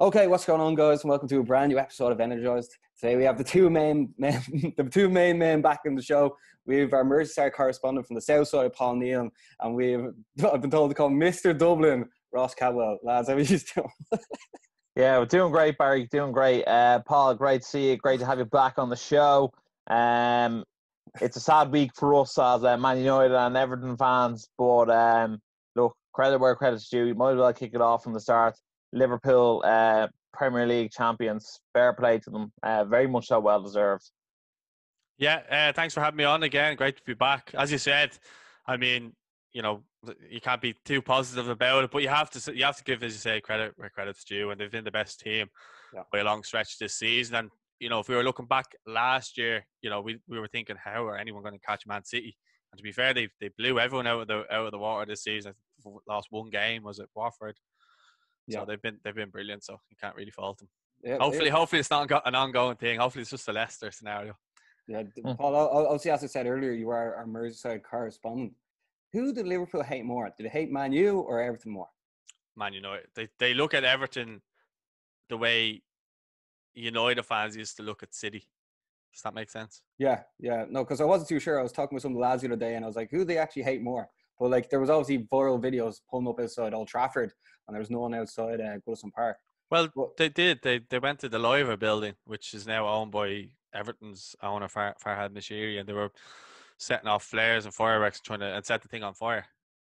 Okay, what's going on, guys? And welcome to a brand new episode of Energized. Today we have the two main men, the two main men back in the show. We have our Merseyside correspondent from the south side, Paul Nealon, and I've been told to call Mr. Dublin, Ross Cadwell. Lads, how are you doing? Yeah, we're doing great, Barry. Doing great. Paul, great to see you. Great to have you back on the show. It's a sad week for us as Man United and Everton fans, but look, credit where credit's due. You might as well kick it off from the start. Liverpool, Premier League champions. Fair play to them. Very much so, well deserved. Yeah, thanks for having me on again. Great to be back. As you said, I mean, you can't be too positive about it, but you have to give, as you say, credit where credit's due, and they've been the best team by a long stretch this season. And if we were looking back last year, we were thinking, how are anyone going to catch Man City? And to be fair, they blew everyone out of the water this season. Lost one game, was it Watford? Yeah. So they've been brilliant. So you can't really fault them. Yeah, hopefully it's not an ongoing thing. Hopefully it's just a Leicester scenario. Yeah, Paul. Obviously, as I said earlier, you are our Merseyside correspondent. Who did Liverpool hate more? Did they hate Man U or Everton more? Man United. They look at Everton the way United fans used to look at City. Does that make sense? Yeah. No, because I wasn't too sure. I was talking with some of the lads the other day, and I was like, who do they actually hate more? But there was obviously viral videos pulling up outside Old Trafford, and there was no one outside Goodison Park. Well, they did. They went to the Liver building, which is now owned by Everton's owner Farhad Mashiri, and they were setting off flares and fireworks trying to set the thing on fire.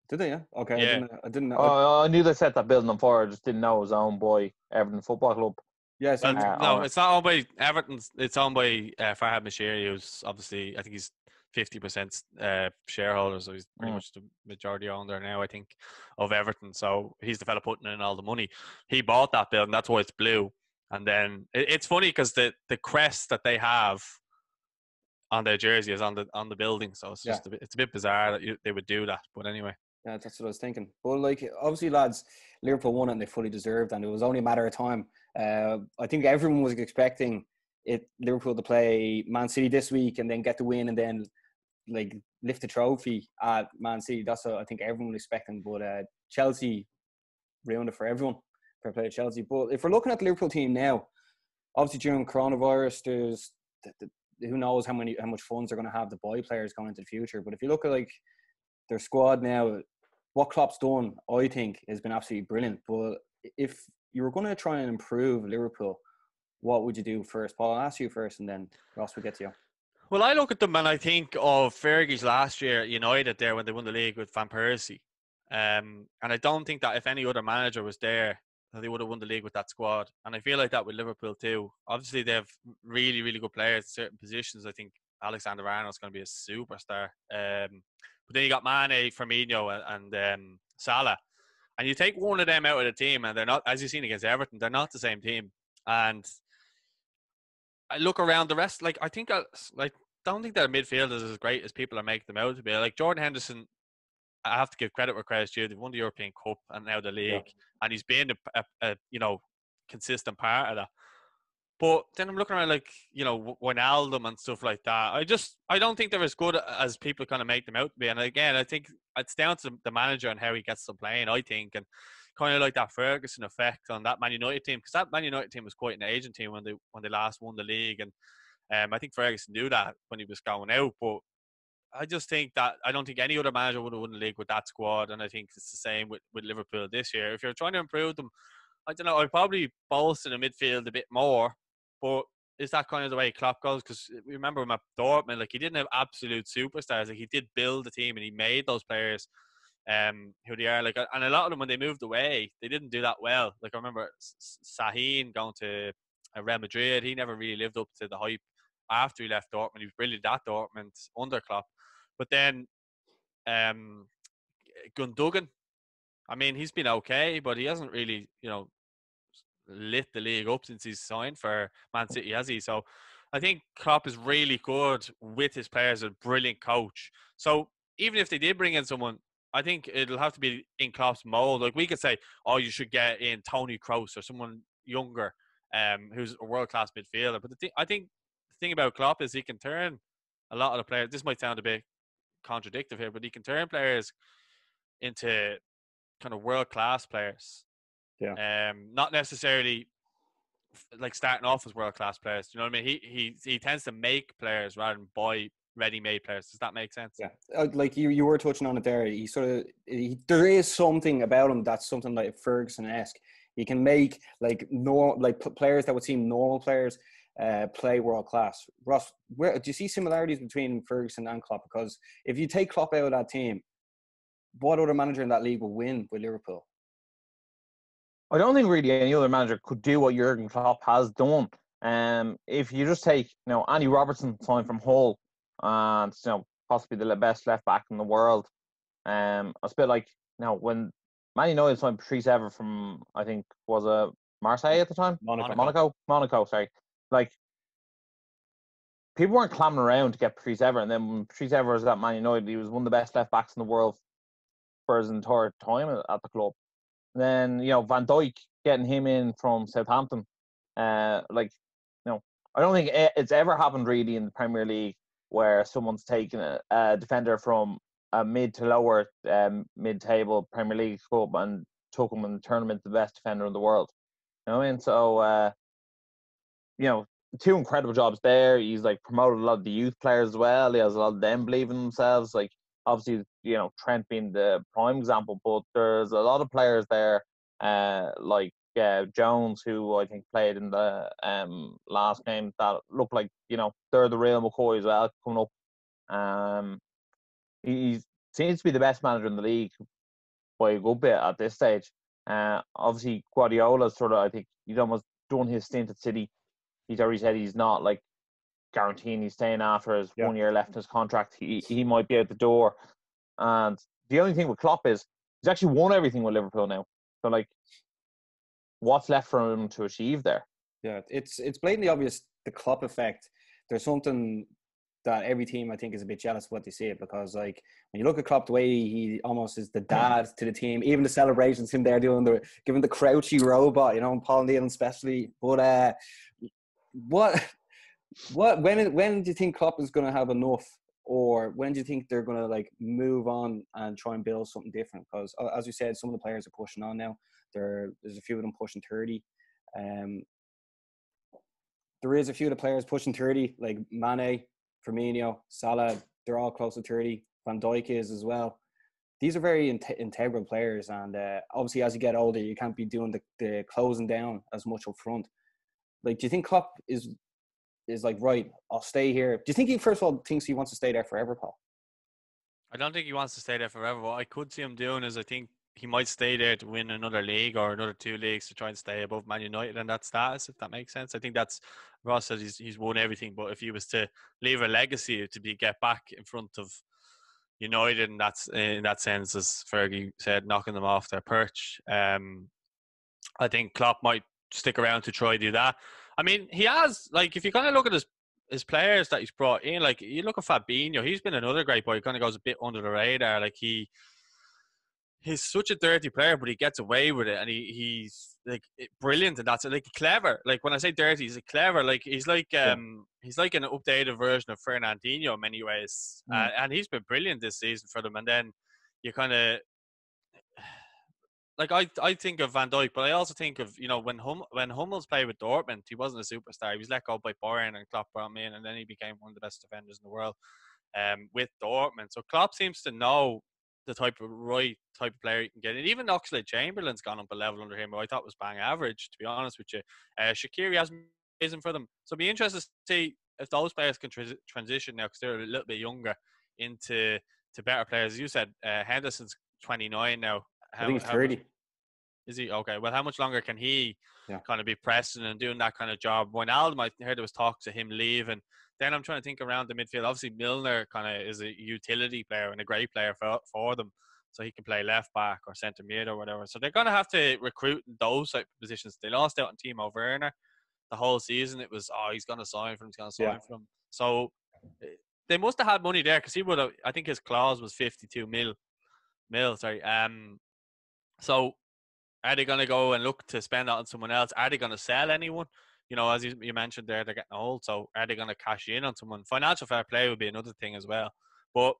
Did they? Yeah. Okay. Yeah. I didn't know. Oh, I knew they set that building on fire. I just didn't know it was owned by Everton Football Club. Yes. No, it's not owned by Everton. It's owned by Farhad Mashiri, who's obviously, I think he's 50% shareholder, so he's pretty much the majority owner now, I think, of Everton. So he's the fella putting in all the money. He bought that building, that's why it's blue. And then it's funny because the crest that they have on their jersey is on the building, so it's just it's a bit bizarre that they would do that. But anyway. Yeah, that's what I was thinking. But obviously, lads, Liverpool won it and they fully deserved, and it was only a matter of time. I think everyone was expecting Liverpool to play Man City this week and then get the win and then lift the trophy at Man City. That's what I think everyone was expecting. But Chelsea ruined it for everyone. Fair play to Chelsea. But if we're looking at the Liverpool team now, obviously during coronavirus, there's who knows how much funds they're going to have to buy players going into the future. But if you look at their squad now, what Klopp's done, I think, has been absolutely brilliant. But if you were going to try and improve Liverpool, what would you do first? Paul, I'll ask you first, and then Ross will get to you. Well, I look at them and I think of Fergie's last year at United there when they won the league with Van Persie. And I don't think that if any other manager was there, that they would have won the league with that squad. And I feel like that with Liverpool too. Obviously, they have really, really good players in certain positions. I think Alexander-Arnold's going to be a superstar. But then you got Mane, Firmino, and Salah. And you take one of them out of the team, and they're not, as you've seen against Everton, they're not the same team. And I look around the rest, I think, don't think their midfield is as great as people are making them out to be. Like Jordan Henderson, I have to give credit where credit's due. They've won the European Cup and now the league, and he's been a consistent part of that. But then I'm looking around Wijnaldum and stuff like that. I don't think they're as good as people kind of make them out to be. And again, I think it's down to the manager and how he gets them playing, I think. And kind of like that Ferguson effect on that Man United team. Because that Man United team was quite an aging team when they last won the league. And I think Ferguson knew that when he was going out. But I just think that I don't think any other manager would have won the league with that squad. And I think it's the same with Liverpool this year. If you're trying to improve them, I don't know, I'd probably bolster the midfield a bit more. But is that kind of the way Klopp goes? Because remember him at Dortmund, he didn't have absolute superstars. He did build the team and he made those players who they are. And a lot of them, when they moved away, they didn't do that well. I remember Sahin going to Real Madrid. He never really lived up to the hype after he left Dortmund. He was brilliant at Dortmund under Klopp. But then Gundogan, I mean, he's been okay, but he hasn't really, lit the league up since he's signed for Man City, has he? So I think Klopp is really good with his players, a brilliant coach. So even if they did bring in someone, I think it'll have to be in Klopp's mold. We could say, oh, you should get in Toni Kroos or someone younger who's a world-class midfielder. But I think the thing about Klopp is he can turn a lot of the players, this might sound a bit contradictory here, but he can turn players into kind of world-class players. Yeah. Not necessarily like starting off as world class players. Do you know what I mean? He tends to make players rather than buy ready-made players. Does that make sense? Yeah, like you were touching on it there. There is something about him that's something like Ferguson-esque. He can make players that would seem normal players play world class. Ross, where do you see similarities between Ferguson and Klopp? Because if you take Klopp out of that team, what other manager in that league will win with Liverpool? I don't think really any other manager could do what Jurgen Klopp has done. If you just take, Andy Robertson signed from Hull, and possibly the best left back in the world. It's a bit like when Man United signed Patrice Evra from, I think, was a Marseille at the time, Monaco. Sorry, like people weren't clamoring around to get Patrice Evra, and then when Patrice Evra was at Man United, he was one of the best left backs in the world for his entire time at the club. Then Van Dijk, getting him in from Southampton, I don't think it's ever happened really in the Premier League where someone's taken a defender from a mid to lower mid-table Premier League club and took him in the tournament the best defender in the world. You know what I mean? So two incredible jobs there. He's promoted a lot of the youth players as well. He has a lot of them believing in themselves. Obviously, Trent being the prime example, but there's a lot of players there, Jones, who I think played in the last game, that look like they're the real McCoy as well coming up. He seems to be the best manager in the league by a good bit at this stage. Obviously, Guardiola's I think he's almost done his stint at City. He's already said he's not guaranteeing he's staying after his 1 year left in his contract. He might be out the door. And the only thing with Klopp is he's actually won everything with Liverpool now. So what's left for him to achieve there? Yeah, it's blatantly obvious, the Klopp effect. There's something that every team I think is a bit jealous of what they see it, because when you look at Klopp, the way he almost is the dad to the team, even the celebrations, him there giving the crouchy robot, Paul Nealon especially. But when do you think Klopp is going to have enough, or when do you think they're going to move on and try and build something different? Because as you said, some of the players are pushing on now. There's a few of them pushing 30. There is a few of the players pushing 30, like Mane, Firmino, Salah. They're all close to 30. Van Dijk is as well. These are very integral players, and obviously as you get older, you can't be doing the closing down as much up front. Do you think Klopp is right, I'll stay here? Do you think he, first of all, thinks he wants to stay there forever, Paul? I don't think he wants to stay there forever. What I could see him doing is I think he might stay there to win another league or another 2 leagues to try and stay above Man United in that status, if that makes sense. I think that's, Ross says he's won everything, but if he was to leave a legacy to get back in front of United, and that's in that sense, as Fergie said, knocking them off their perch, I think Klopp might stick around to try to do that. I mean, he has, if you kind of look at his players that he's brought in, you look at Fabinho, he's been another great boy. He kind of goes a bit under the radar. He's such a dirty player, but he gets away with it, and he's brilliant, and that's clever. When I say dirty, he's clever. He's like an updated version of Fernandinho in many ways, and he's been brilliant this season for them. And then you kind of I think of Van Dijk, but I also think of when Hummels played with Dortmund, he wasn't a superstar. He was let go by Bayern, and Klopp brought him in, and then he became one of the best defenders in the world with Dortmund. So Klopp seems to know the type of player you can get in. Even Oxlade-Chamberlain's gone up a level under him, who I thought was bang average, to be honest with you. Shaqiri hasn't been for them, so it'll be interesting to see if those players can transition now, because they're a little bit younger, into better players. As you said, Henderson's 29 now. I think he's 30. Is he? Okay. Well, how much longer can he kind of be pressing and doing that kind of job? Wijnaldum, I heard there was talks of him leaving. Then I'm trying to think around the midfield. Obviously, Milner kind of is a utility player and a great player for them. So he can play left back or centre mid or whatever. So they're going to have to recruit in those type of positions. They lost out on Timo Werner the whole season. It was, he's going to sign for him. He's going to sign for him. So they must have had money there, because he would have, I think his clause was 52 mil. So are they going to go and look to spend that on someone else? Are they going to sell anyone? As you mentioned there, they're getting old. So are they going to cash in on someone? Financial fair play would be another thing as well. But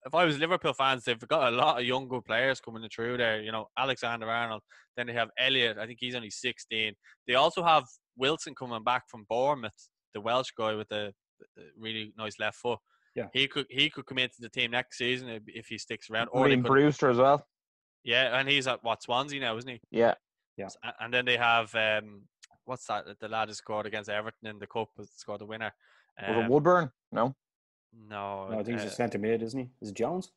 if I was Liverpool fans, they've got a lot of younger players coming through there. Alexander-Arnold. Then they have Elliott. I think he's only 16. They also have Wilson coming back from Bournemouth, the Welsh guy with the really nice left foot. Yeah. He could come into the team next season if he sticks around. Or even Brewster as well. Yeah, and he's at Swansea now, isn't he? Yeah. Yeah. And then they have what's that? The lad who scored against Everton in the cup, scored the winner. Was it Woodburn? No. No, I think he's a centre mid, isn't he? Is it Jones?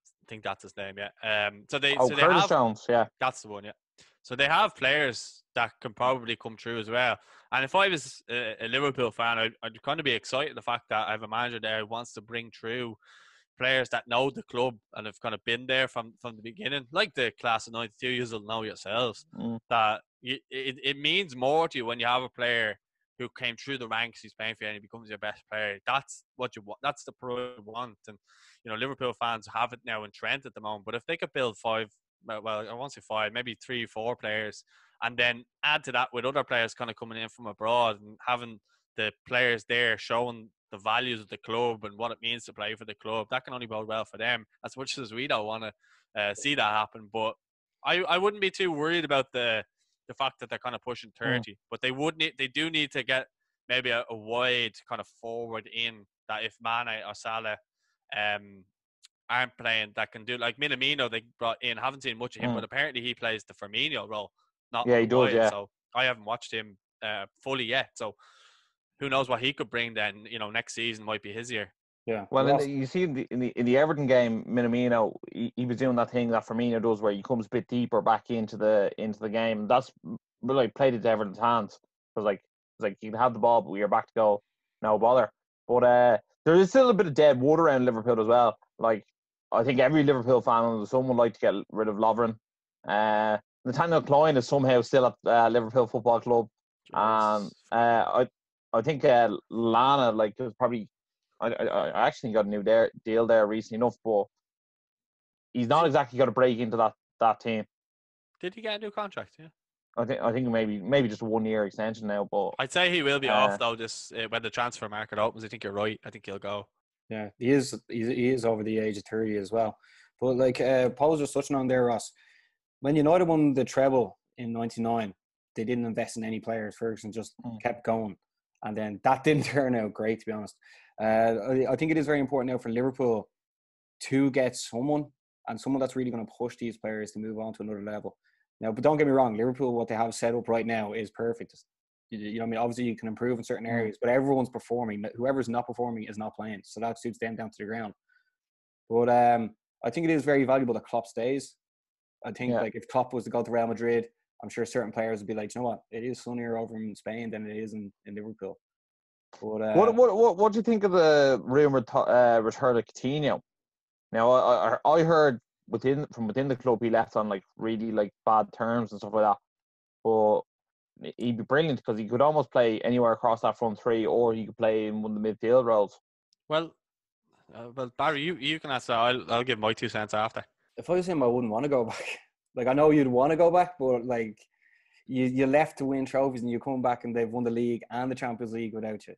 I think that's his name. Yeah. So they Curtis have Jones. Yeah. That's the one. Yeah. So they have players that can probably come through as well. And if I was a Liverpool fan, I'd kind of be excited the fact that I have a manager there who wants to bring through players that know the club and have kind of been there from the beginning, like the class of '92. You'll know yourselves that it means more to you when you have a player who came through the ranks, he's playing for you, and he becomes your best player. That's what you want. That's the pride you want. And Liverpool fans have it now in Trent at the moment. But if they could build five, well, I won't say five, maybe 3, 4 players, and then add to that with other players kind of coming in from abroad and having the players there showing the values of the club and what it means to play for the club, that can only bode well for them. As much as we don't want to see that happen, but I wouldn't be too worried about the fact that they're kind of pushing 30. But they do need to get maybe a wide kind of forward in that if Mane or Salah aren't playing, that can do, like Minamino they brought in. Haven't seen much of him, but apparently he plays the Firmino role. He does. Yeah. So I haven't watched him fully yet. So who knows what he could bring then? Next season might be his year. Yeah. Well, you see in the Everton game, Minamino, he was doing that thing that Firmino does, where he comes a bit deeper back into the game. And that's really played into Everton's hands. Because like you can have the ball, but you're back to go, no bother. But there is still a bit of dead wood around Liverpool as well. Like I think every Liverpool fan under the sun would like to get rid of Lovren. Nathaniel Clyne is somehow still at Liverpool Football Club, and I think Lana is probably. I actually got a new deal there recently enough, but he's not exactly got to break into that team. Did he get a new contract? Yeah. I think maybe just a 1-year extension now, but I'd say he will be off though. This when the transfer market opens, I think you're right. I think he'll go. Yeah, he is over the age of 30 as well. But like Paul was just touching on there, Ross. When United won the treble in '99, they didn't invest in any players. Ferguson just kept going, and then that didn't turn out great, to be honest. I think it is very important now for Liverpool to get someone that's really going to push these players to move on to another level. Now, but don't get me wrong, Liverpool, what they have set up right now is perfect. You know what I mean? Obviously, you can improve in certain areas, but everyone's performing. Whoever's not performing is not playing. So that suits them down to the ground. But I think it is very valuable that Klopp stays. I think if Klopp was to go to Real Madrid, I'm sure certain players would be like, you know what, it is sunnier over in Spain than it is in Liverpool. But, what do you think of the rumoured return of Coutinho? Now, I heard from within the club he left on really bad terms and stuff like that. But he'd be brilliant because he could almost play anywhere across that front three, or he could play in one of the midfield roles. Well, Barry, you can answer. I'll give my 2 cents after. If I was him, I wouldn't want to go back. I know you'd want to go back, but you left to win trophies and you come back and they've won the league and the Champions League without you.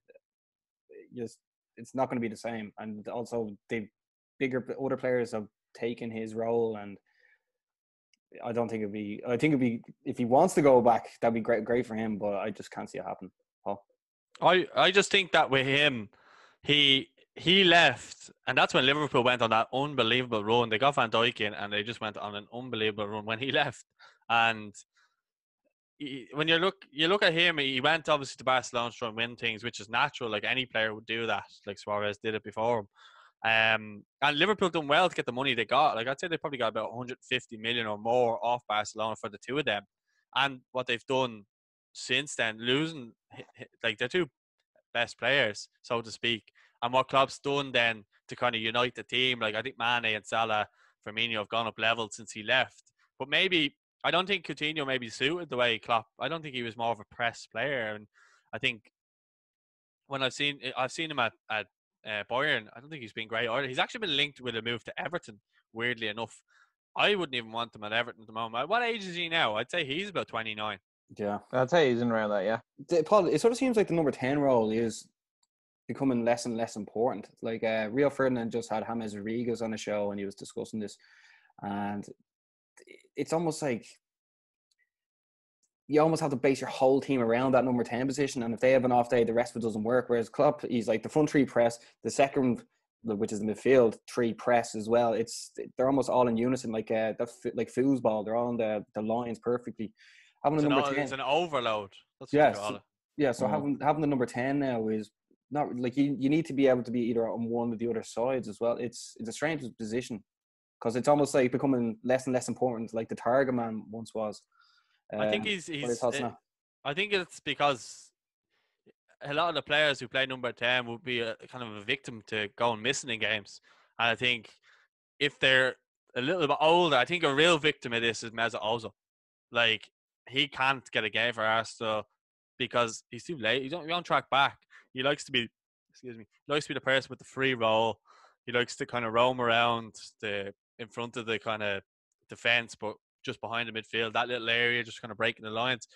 It's not going to be the same. And also, the other players have taken his role, and I don't think it'd be. I think it'd be, if he wants to go back, that'd be great for him. But I just can't see it happen. Paul? I just think that with him, he left, and that's when Liverpool went on that unbelievable run. They got Van Dijk in, and they just went on an unbelievable run when he left. And when you look at him, he went obviously to Barcelona to try and win things, which is natural. Like any player would do that. Like Suarez did it before him. And Liverpool done well to get the money they got. Like I'd say they probably got about 150 million or more off Barcelona for the two of them. And what they've done since then, losing their 2 best players, so to speak. And what Klopp's done then to kind of unite the team, I think Mane and Salah, Firmino have gone up levels since he left. But maybe, I don't think Coutinho maybe suited the way Klopp. I don't think he was more of a press player. And I think when I've seen him at Bayern, I don't think he's been great either. He's actually been linked with a move to Everton, weirdly enough. I wouldn't even want him at Everton at the moment. What age is he now? I'd say he's about 29. Yeah. I'd say he's in around that, yeah. Paul, it sort of seems like the number 10 role is becoming less and less important. Rio Ferdinand just had James Rodriguez on the show and he was discussing this. And it's almost like you almost have to base your whole team around that number 10 position. And if they have an off day, the rest of it doesn't work. Whereas Klopp, he's like the front three press, the second, which is the midfield, three press as well. They're almost all in unison, like foosball. They're all on the lines perfectly. Having a number 10, it's an overload. That's what you yes, call it. yeah. So having the number 10 now is not like you need to be able to be either on one or the other sides as well. It's a strange position because it's almost like becoming less and less important, like the target man once was. I think I think it's because a lot of the players who play number 10 would be a kind of a victim to going missing in games. And I think if they're a little bit older, I think a real victim of this is Mesut Ozil. Like, he can't get a game for Arsenal because he's too late. He don't track back. He likes to be, he likes to be the person with the free roll. He likes to kind of roam around in front of the kind of defense, but just behind the midfield, that little area, just kind of breaking the lines.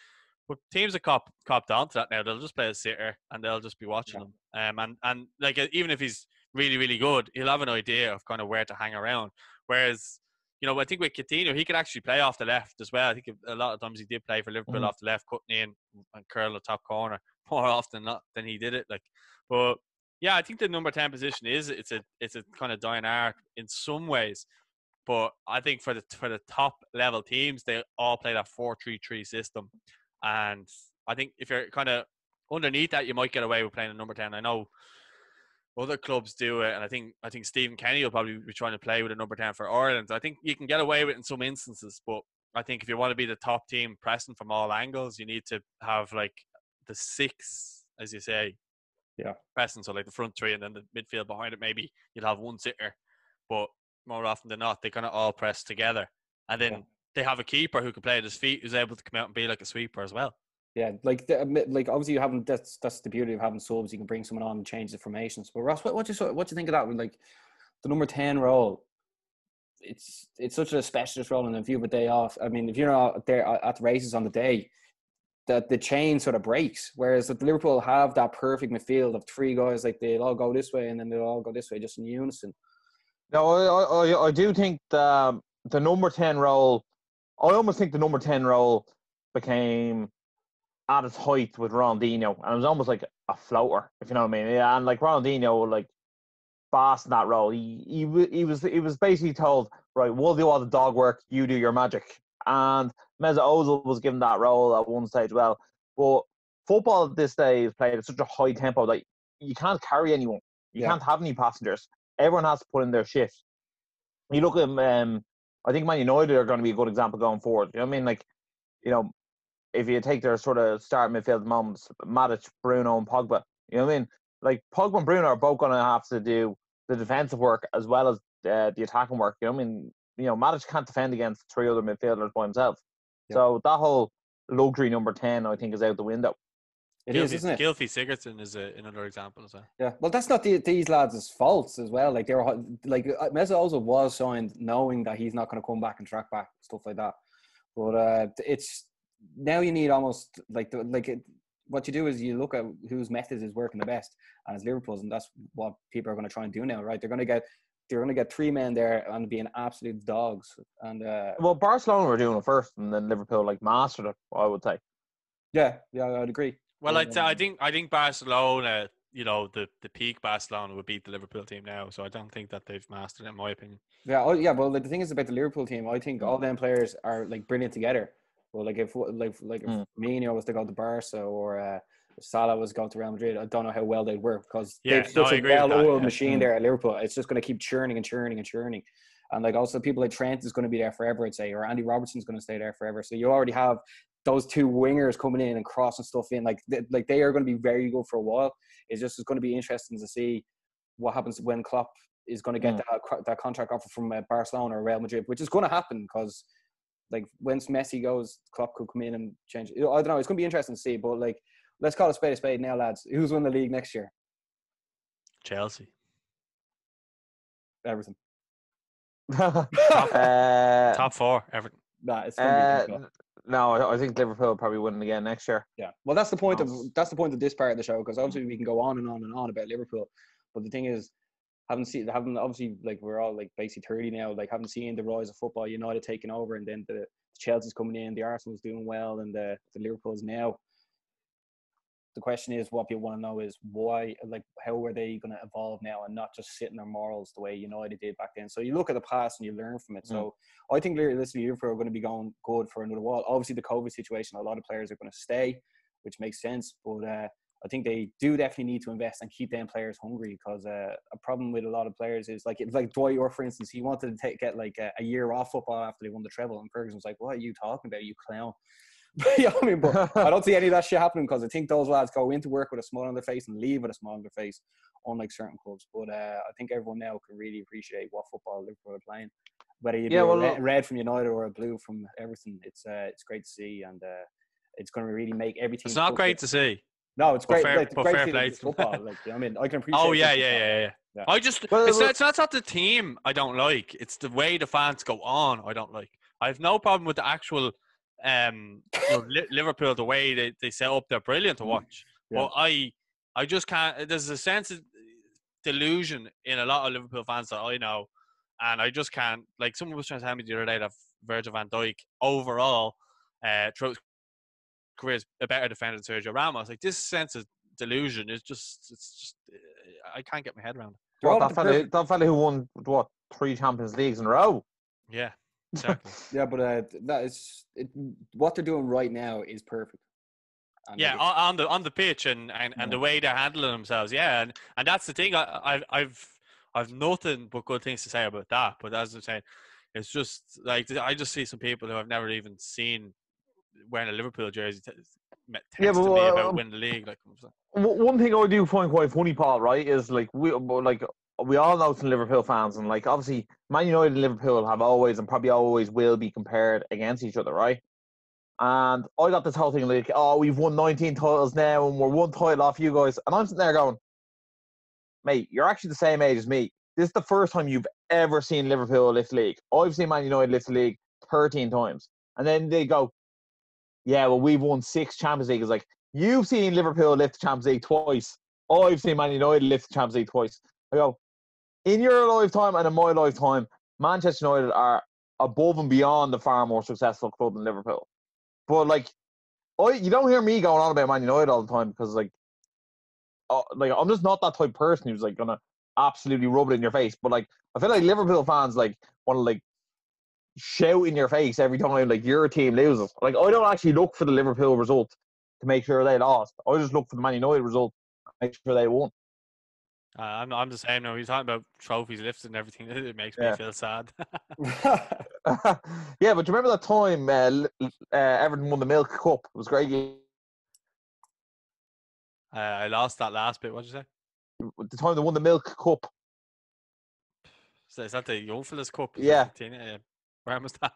But teams have copped onto that now. They'll just play a sitter and they'll just be watching him. And like, even if he's really, really good, he'll have an idea of kind of where to hang around. Whereas, I think with Coutinho, he could actually play off the left as well. I think a lot of times he did play for Liverpool off the left, cutting in and curl the top corner more often than he did it. But yeah, I think the number 10 position it's a kind of dying art in some ways. But I think for the top level teams, they all play that 4-3-3 system. And I think if you're kind of underneath that, you might get away with playing a number 10. I know other clubs do it, and I think Stephen Kenny will probably be trying to play with a number 10 for Ireland. I think you can get away with it in some instances, but I think if you want to be the top team pressing from all angles, you need to have like the 6, as you say, pressing. So like the front three and then the midfield behind it, maybe you'll have one sitter, but more often than not, they kind of all press together. And then they have a keeper who can play at his feet, who's able to come out and be like a sweeper as well. Yeah, like obviously you haven't. That's the beauty of having subs. You can bring someone on and change the formations. But Ross, what do you think of that? Like the number 10 role, it's such a specialist role, and if you have a day off, I mean, if you're not there at the races on the day, that the chain sort of breaks. Whereas at Liverpool have that perfect midfield of 3 guys, like they'll all go this way and then they'll all go this way, just in unison. No, I do think the number 10 role. I almost think the number 10 role became at its height with Ronaldinho, and it was almost like a floater, if you know what I mean. Yeah, and like Ronaldinho, like fast in that role. He was basically told, right, we'll do all the dog work, you do your magic. And Mesut Ozil was given that role at one stage. Well, but football at this day is played at such a high tempo that you can't carry anyone. You can't have any passengers. Everyone has to put in their shift. You look at I think Man United are going to be a good example going forward. You know what I mean? Like, if you take their sort of start midfield moments, Matic, Bruno, and Pogba, you know what I mean? Like, Pogba and Bruno are both going to have to do the defensive work as well as the attacking work. You know what I mean? Matic can't defend against 3 other midfielders by himself. Yep. So that whole luxury number 10, I think, is out the window. It is, isn't it? Gylfi Sigurdsson is another example as well. Yeah, well, that's not these lads' faults as well. Like, they were like Mesut Ozil was signed knowing that he's not going to come back and track back, stuff like that. But it's now you need almost what you do is you look at whose method is working the best, and it's Liverpool's, and that's what people are going to try and do now, right? They're going to get 3 men there and being absolute dogs. And well, Barcelona were doing it first, and then Liverpool mastered it, I would say. Yeah, I'd agree. Well, I think Barcelona, the peak Barcelona would beat the Liverpool team now, so I don't think that they've mastered it, in my opinion. Yeah, well, the thing is about the Liverpool team, I think all them players are like brilliant together. Well, if Mourinho was to go to Barca or Salah was to go to Real Madrid, I don't know how well they'd work because they've such a well-oiled machine there at Liverpool. It's just going to keep churning and churning and churning. And like also people like Trent is going to be there forever, I'd say, or Andy Robertson's going to stay there forever. So you already have those 2 wingers coming in and crossing stuff in. Like they are going to be very good for a while. It's going to be interesting to see what happens when Klopp is going to get that contract offer from Barcelona or Real Madrid, which is going to happen because like once Messi goes, Klopp could come in and change. I don't know. It's going to be interesting to see. But like, let's call a spade now, lads. Who's winning the league next year? Chelsea. Everton. Top 4. Everton. Nah, it's going to be no, I think Liverpool probably winning again next year. Yeah. Well, that's the point of this part of the show, because obviously we can go on and on and on about Liverpool, but the thing is, obviously, like, we're all like basically 30 now, like haven't seen the rise of football United taking over, and then the Chelsea's coming in, the Arsenal's doing well, and the Liverpool's now. The question is, what people want to know is why, like, how are they going to evolve now and not just sit in their morals the way United did back then? So you look at the past and you learn from it. So I think realistically, Liverpool are going to be going good for another while. Obviously, the COVID situation, a lot of players are going to stay, which makes sense. But I think they do definitely need to invest and keep them players hungry, because a problem with a lot of players is like Dwight York, for instance, he wanted to get like a year off football after they won the treble, and Ferguson was like, "What are you talking about, you clown?" You know what I mean? But I don't see any of that shit happening, because I think those lads go into work with a smile on their face and leave with a smile on their face, unlike certain clubs. But I think everyone now can really appreciate what football Liverpool are playing. Whether you be a red from United or a blue from Everton, it's great to see, and it's going to really make everything. It's not great to see. No, it's great. Fair Great play. football. Like, you know what I mean, I can appreciate. Oh yeah. I just it's not the team I don't like. It's the way the fans go on I don't like. I have no problem with the actual Liverpool, the way they set up. They're brilliant to watch. Yeah. But I just can't. There's a sense of delusion in a lot of Liverpool fans that I know, and I just can't. Like, someone was trying to tell me the other day that Virgil van Dijk overall throughout his career is a better defender than Sergio Ramos. Like, this sense of delusion is just I can't get my head around it. That fella who won 3 Champions Leagues in a row. Yeah. Exactly. Yeah, but that is what they're doing right now is perfect. And yeah, on the pitch and the way they're handling themselves. Yeah, and that's the thing. I've nothing but good things to say about that. But as I'm saying, it's just like I just see some people who I've never even seen wearing a Liverpool jersey text to me about winning the league. Like, one thing I do find quite funny, Paul, right, is like we all know some Liverpool fans, and like obviously Man United and Liverpool have always and probably always will be compared against each other, right? And I got this whole thing like, oh, we've won 19 titles now and we're 1 title off you guys. And I'm sitting there going, mate, you're actually the same age as me. This is the first time you've ever seen Liverpool lift the league. I've seen Man United lift the league 13 times. And then they go, yeah, well, we've won 6 Champions Leagues. It's like, you've seen Liverpool lift the Champions League twice. I've seen Man United lift the Champions League twice. I go, in your lifetime and in my lifetime, Manchester United are above and beyond the far more successful club than Liverpool. But like, you don't hear me going on about Man United all the time, because like I'm just not that type of person who's like gonna absolutely rub it in your face. But like, I feel like Liverpool fans like want to like shout in your face every time like your team loses. Like, I don't actually look for the Liverpool result to make sure they lost. I just look for the Man United result to make sure they won. I'm the same now. He's talking about trophies lifted and everything. It makes me feel sad. Yeah, but do you remember that time Everton won the Milk Cup? It was great. I lost that last bit. What did you say? The time they won the Milk Cup. So is that the Young Fellas Cup? Yeah. Where was that?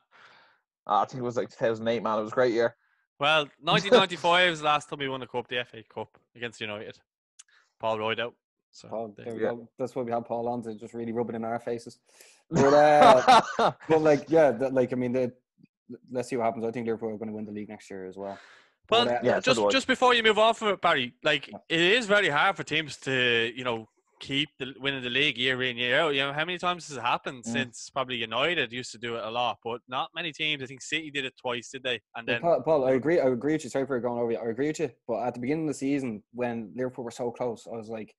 I think it was like 2008, man. It was a great year. Well, 1995 was the last time we won the cup, the FA Cup against United. Paul Royde out. So Paul, there we go. That's why we have Paul on, to just really rub it in our faces. But like, yeah, I mean, let's see what happens. I think Liverpool are going to win the league next year as well. Well, just before you move on from it, Barry, like, it is very hard for teams to, keep winning the league year in, year out. How many times has it happened since probably United used to do it a lot, but not many teams. I think City did it twice, did they? And then Paul, I agree with you. Sorry for going over you. I agree with you. But at the beginning of the season, when Liverpool were so close, I was like,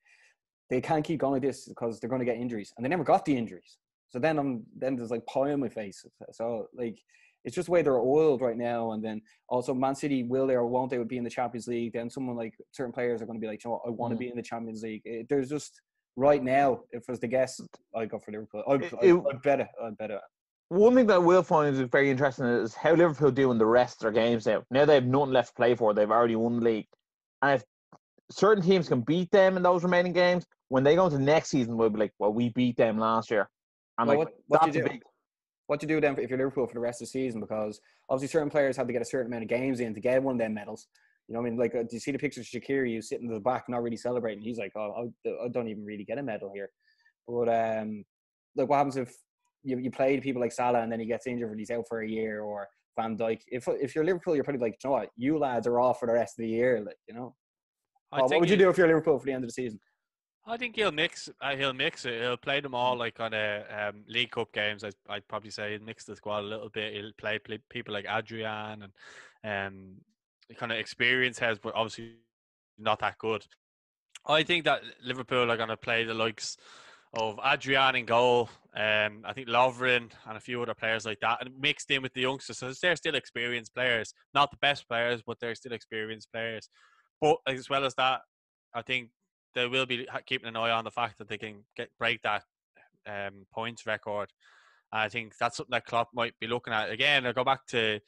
they can't keep going like this because they're going to get injuries, and they never got the injuries. So then there's like pie on my face. So like, it's just the way they're oiled right now. And then also Man City, will they or won't they be in the Champions League? Then someone like certain players are going to be like, I want to be in the Champions League. There's just right now, if it was the guess, I'd go for Liverpool. I'd bet it. One thing that I will find is very interesting is how Liverpool do in the rest of their games now. Now they have nothing left to play for. They've already won the league. And if certain teams can beat them in those remaining games, when they go into next season, we'll be like, well, we beat them last year. And well, what do you do then if you're Liverpool for the rest of the season? Because obviously certain players have to get a certain amount of games in to get one of them medals. You know what I mean? Like, do you see the pictures of Shaqiri? He's sitting in the back, not really celebrating. He's like, I don't even really get a medal here. But like, what happens if you play people like Salah and then he gets injured and he's out for a year, or Van Dijk? If you're Liverpool, you're probably like, you know what? You lads are off for the rest of the year. Like, what would you do if you're Liverpool for the end of the season? I think he'll mix. He'll mix it. He'll play them all like on a League Cup games. I'd probably say he'll mix the squad a little bit. He'll play people like Adrian and kind of experienced heads, but obviously not that good. I think that Liverpool are going to play the likes of Adrian in goal. I think Lovren and a few other players like that, and mixed in with the youngsters. So they're still experienced players, not the best players, but they're still experienced players. But as well as that, I think they will be keeping an eye on the fact that they can break that points record. I think that's something that Klopp might be looking at. Again, I go back to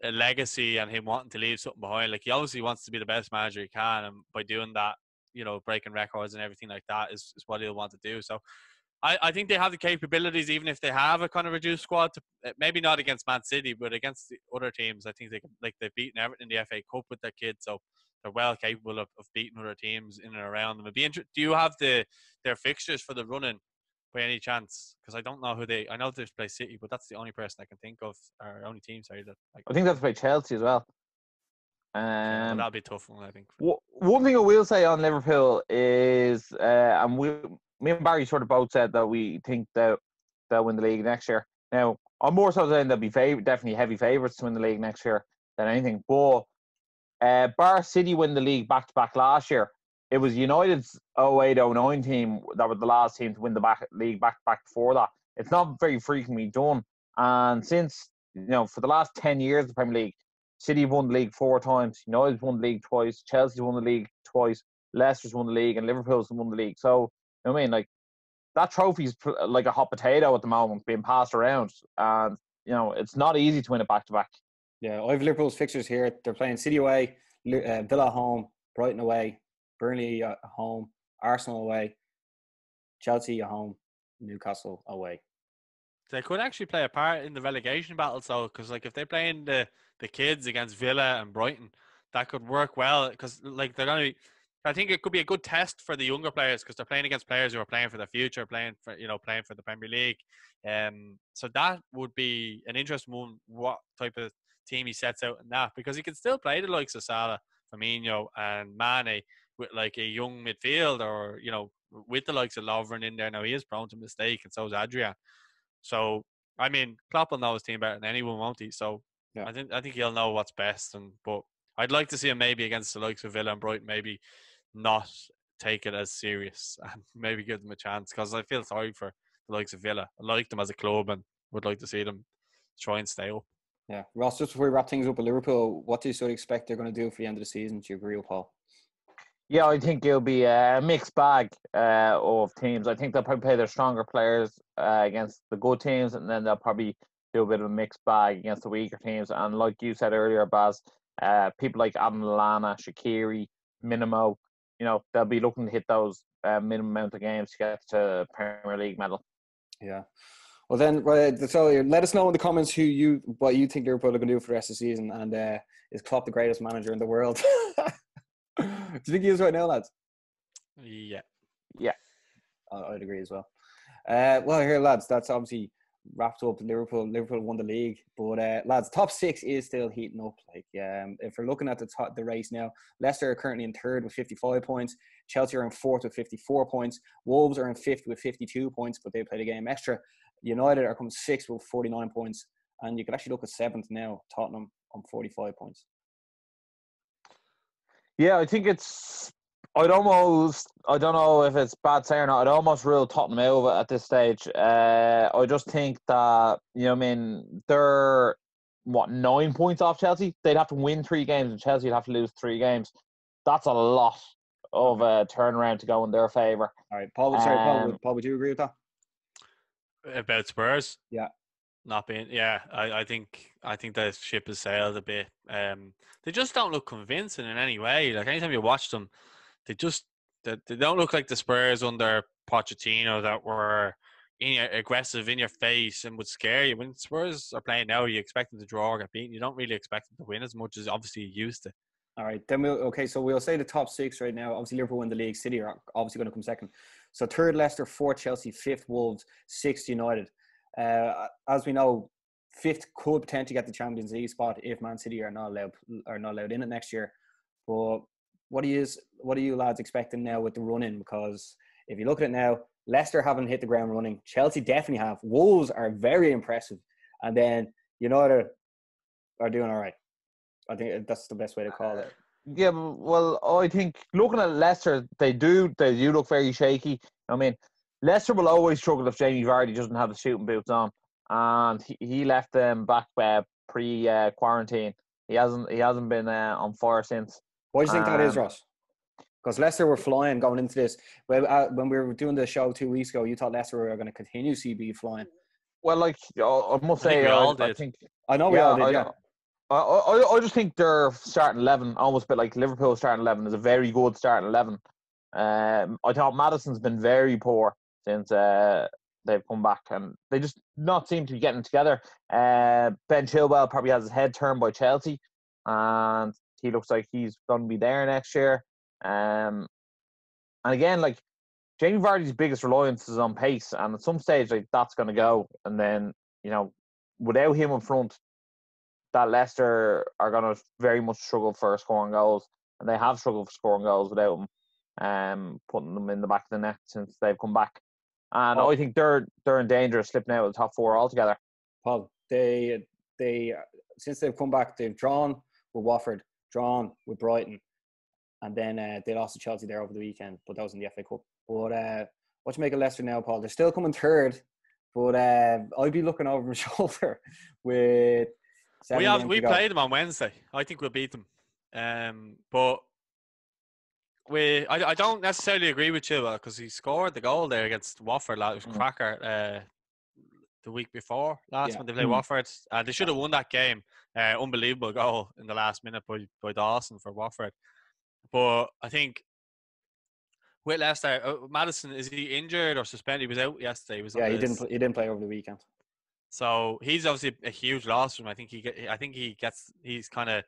a legacy and him wanting to leave something behind. Like, he obviously wants to be the best manager he can, and by doing that, breaking records and everything like that is what he'll want to do. So I think they have the capabilities, even if they have a kind of reduced squad, to maybe not against Man City, but against the other teams. I think they can, like, they've beaten Everton in the FA Cup with their kids, so they're well capable of beating other teams in and around them. Do you have their fixtures for the running by any chance? Because I don't know I know they play City, but that's the only person I can think of, or only team, sorry. I think that's by Chelsea as well. Yeah, well, that'll be a tough one, I think. One thing I will say on Liverpool is, and me and Barry sort of both said that we think that they'll win the league next year. Now, I'm more so saying they'll be definitely heavy favourites to win the league next year than anything. But Bar City win the league back-to-back last year. It was United's 08-09 team that were the last team to win the league back before that. It's not very frequently done. And since, for the last 10 years of the Premier League, City have won the league 4 times, United's won the league twice, Chelsea's won the league twice, Leicester's won the league, and Liverpool's won the league. So, I mean, like, that trophy's like a hot potato at the moment, being passed around. And, it's not easy to win it back-to-back. Yeah, I have Liverpool's fixtures here. They're playing City away, Villa at home, Brighton away, Burnley at home, Arsenal away, Chelsea at home, Newcastle away. They could actually play a part in the relegation battle, though, because, like, if they're playing the kids against Villa and Brighton, that could work well, because, like, they're going to be, I think it could be a good test for the younger players, because they're playing against players who are playing for the future, playing for the Premier League. So that would be an interesting one, what type of team he sets out in that, because he can still play the likes of Salah, Firmino and Mane with, like, a young midfield, or, with the likes of Lovren in there. Now, he is prone to mistake, and so is Adrian. So, I mean, Klopp will know his team better than anyone, won't he? So, yeah. I think he'll know what's best. But I'd like to see him maybe against the likes of Villa and Brighton, maybe not take it as serious and maybe give them a chance, because I feel sorry for the likes of Villa. I like them as a club and would like to see them try and stay up. Yeah. Ross, just before we wrap things up with Liverpool, what do you sort of expect they're going to do for the end of the season? Do you agree with Paul? Yeah, I think it'll be a mixed bag of teams. I think they'll probably play their stronger players against the good teams, and then they'll probably do a bit of a mixed bag against the weaker teams. And like you said earlier, Baz, people like Adam Lallana, Shaqiri, Minimo, they'll be looking to hit those minimum amount of games to get to Premier League medal. Yeah. Well, then, so let us know in the comments what you think Liverpool are going to do for the rest of the season, and is Klopp the greatest manager in the world? Do you think he is right now, lads? Yeah. I'd agree as well. Well, here, lads, that's obviously wrapped up. Liverpool won the league, but lads, top 6 is still heating up. Like, if we're looking at the race now, Leicester are currently in 3rd with 55 points. Chelsea are in 4th with 54 points. Wolves are in 5th with 52 points, but they played a game extra. United are coming 6th with 49 points, and you can actually look at 7th now, Tottenham on 45 points. Yeah, I think I don't know if it's bad saying or not, I'd almost rule Tottenham out at this stage. I just think that, they're, 9 points off Chelsea? They'd have to win 3 games, and Chelsea would have to lose 3 games. That's a lot of a turnaround to go in their favour. All right, Paul, would you agree with that? About Spurs? Yeah. Not being, I think the ship has sailed a bit. They just don't look convincing in any way. Like, anytime you watch them, they don't look like the Spurs under Pochettino that were aggressive in your face and would scare you. When Spurs are playing now, you expect them to draw or get beaten. You don't really expect them to win as much as obviously you used to. All right, then so we'll say the top 6 right now. Obviously, Liverpool win the league. City are obviously going to come second. So 3rd Leicester, 4th Chelsea, 5th Wolves, 6th United. As we know, 5th could potentially get the Champions League spot if Man City are not allowed in it next year. But what are you lads expecting now with the run-in? Because if you look at it now, Leicester haven't hit the ground running. Chelsea definitely have. Wolves are very impressive. And then United are doing all right. I think that's the best way to call it. Yeah, well, I think looking at Leicester, they do look very shaky. I mean, Leicester will always struggle if Jamie Vardy doesn't have the shooting boots on, and he left them back pre quarantine. He hasn't been on fire since. Why do you think that is, Ross? Because Leicester were flying going into this. When we were doing the show 2 weeks ago, you thought Leicester were going to continuously be flying. Well, like I must say, I think I know we all did. Yeah. I just think their starting 11, almost a bit like Liverpool's starting 11, is a very good starting 11. I thought Maddison's been very poor since they've come back, and they just not seem to be getting together. Ben Chilwell probably has his head turned by Chelsea, and he looks like he's going to be there next year. And again, like Jamie Vardy's biggest reliance is on pace, and at some stage, like that's going to go, and then without him up front, that Leicester are going to very much struggle for scoring goals, and they have struggled for scoring goals without him, putting them in the back of the net since they've come back. And I think they're in danger of slipping out of the top four altogether. Paul, they since they've come back, they've drawn with Watford, drawn with Brighton, and then they lost to Chelsea there over the weekend, but that was in the FA Cup. But what you make of Leicester now, Paul? They're still coming third, but I'd be looking over my shoulder with. We played them on Wednesday. I think we'll beat them. But I don't necessarily agree with you because he scored the goal there against Watford. It was cracker the week before last when they played Watford. They should have won that game. Unbelievable goal in the last minute by Dawson for Watford. But I think with Leicester, Maddison, is he injured or suspended? He was out yesterday. He didn't play over the weekend. So he's obviously a huge loss for him. I think he's kind of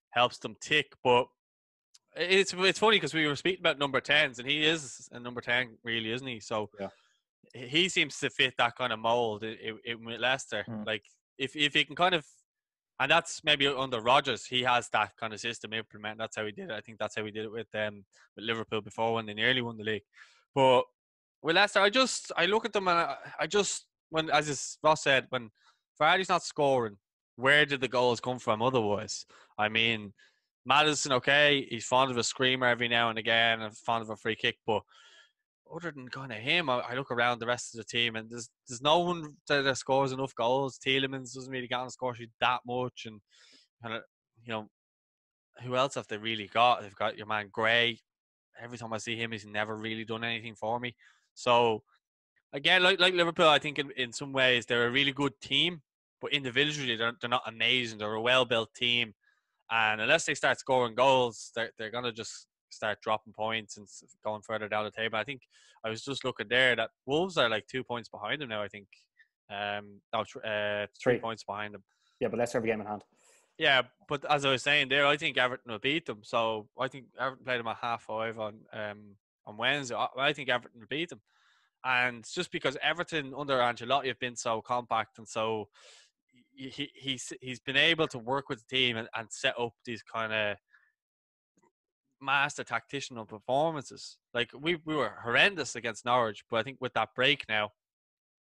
helps them tick. But it's funny because we were speaking about number 10s, and he is a number 10, really, isn't he? So he seems to fit that kind of mold with Leicester. Like if he can kind of, and that's maybe under Rodgers, he has that kind of system implemented. That's how he did it. I think that's how he did it with Liverpool before when they nearly won the league. But with Leicester, I look at them and I just. When, as Ross said, when Vardy's not scoring, where did the goals come from otherwise? I mean, Maddison, okay, he's fond of a screamer every now and again and fond of a free kick, but other than kind of him, I look around the rest of the team and there's no one that scores enough goals. Tielemans doesn't really get on the score sheet that much, and who else have they really got? They've got your man Gray. Every time I see him, he's never really done anything for me. So again, like Liverpool, I think in some ways they're a really good team, but individually they're not amazing. They're a well-built team, and unless they start scoring goals, they're going to just start dropping points and going further down the table. I think I was just looking there that Wolves are like 2 points behind them now. I think 3 points behind them. Yeah, but Leicester have a game in hand. Yeah, but as I was saying there, I think Everton will beat them. So I think Everton played them at 5:30 on Wednesday. I think Everton will beat them. And it's just because Everton under Ancelotti have been so compact and so he's been able to work with the team and set up these kind of master tacticianal performances. Like we were horrendous against Norwich, but I think with that break now,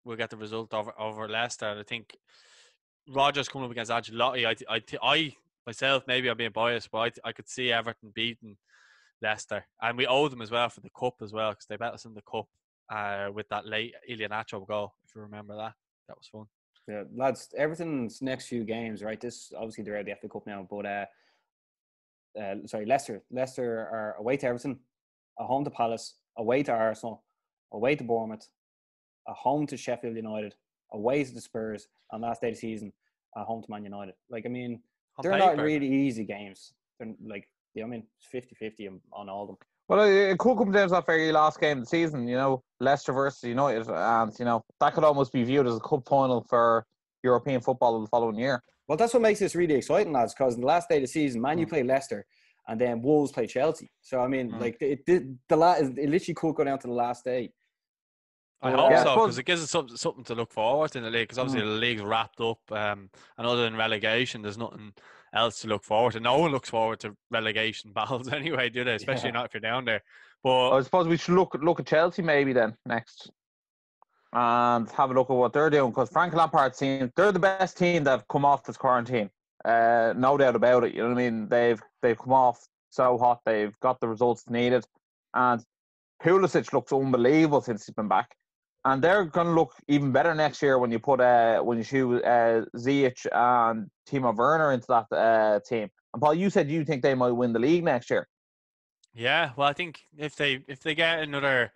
we'll get the result over Leicester. And I think Rodgers coming up against Ancelotti, I myself, maybe I'm being biased, but I could see Everton beating Leicester. And we owe them as well for the cup as well because they bet us in the cup. With that late Iheanacho goal, if you remember that was fun. Yeah, lads, Everton's next few games, right? This obviously they're out of the FA Cup now, but Leicester are away to Everton, at home to Palace, away to Arsenal, away to Bournemouth, at home to Sheffield United, away to the Spurs, and last day of the season, at home to Man United. Like, I mean, they're not really easy games. They're like, it's 50-50 on all of them. Well, it could come down to that very last game of the season, Leicester versus United, and, that could almost be viewed as a cup final for European football the following year. Well, that's what makes this really exciting, lads, because in the last day of the season, Man U play Leicester, and then Wolves play Chelsea. So, I mean, it literally could go down to the last day. I hope so, because it gives us something to look forward to in the league, because obviously the league's wrapped up, and other than relegation, there's nothing else to look forward to. No one looks forward to relegation battles anyway, do they? Especially Yeah. not if you're down there. But I suppose we should look at Chelsea maybe then next and have a look at what they're doing, because Frank Lampard's team, they're the best team that have come off this quarantine. No doubt about it. You know what I mean? They've come off so hot. They've got the results needed, and Pulisic looks unbelievable since he's been back. And they're going to look even better next year when you shoot Ziyech and Timo Werner into that team. And Paul, you said you think they might win the league next year. yeah, well, I think if they get another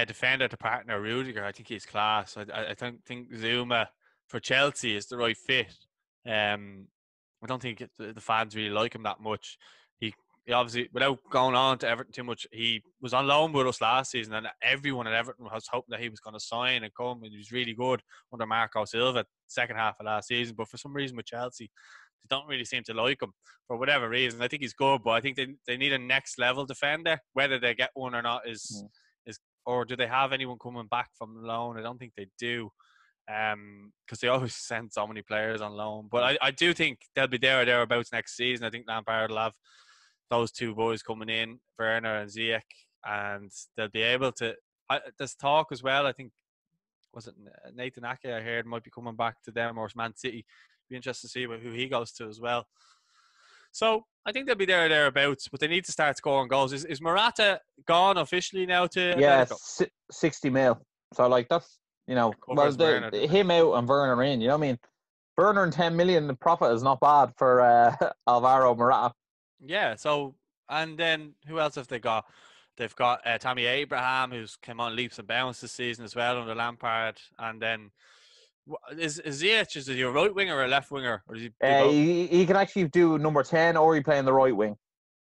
defender to partner Rudiger, I think he's class. I think Zuma for Chelsea is the right fit. I don't think the fans really like him that much. He obviously, without going on to Everton too much, he was on loan with us last season, and everyone at Everton was hoping that he was going to sign and come, and he was really good under Marco Silva second half of last season. But for some reason with Chelsea, they don't really seem to like him for whatever reason. I think he's good, but I think they need a next level defender. Whether they get one or not is or do they have anyone coming back from loan? I don't think they do. Because they always send so many players on loan. But I do think they'll be there or thereabouts next season. I think Lampard will have those two boys coming in, Werner and Ziyech, and they'll be able to. There's talk as well. I think was it Nathan Ake I heard might be coming back to them, or Man City. Be interested to see who he goes to as well. So I think they'll be there or thereabouts, but they need to start scoring goals. Is Morata gone officially now to Atletico? 60 mil. So like that's well, him out and Werner in. You know what I mean? Werner and 10 million profit is not bad for Alvaro Morata. Yeah. So and then who else have they got? They've got Tammy Abraham, who's come on leaps and bounds this season as well under Lampard, and then. Is Ziyech, is he a right winger or a left winger? Or does he can actually do number 10 or he play in the right wing.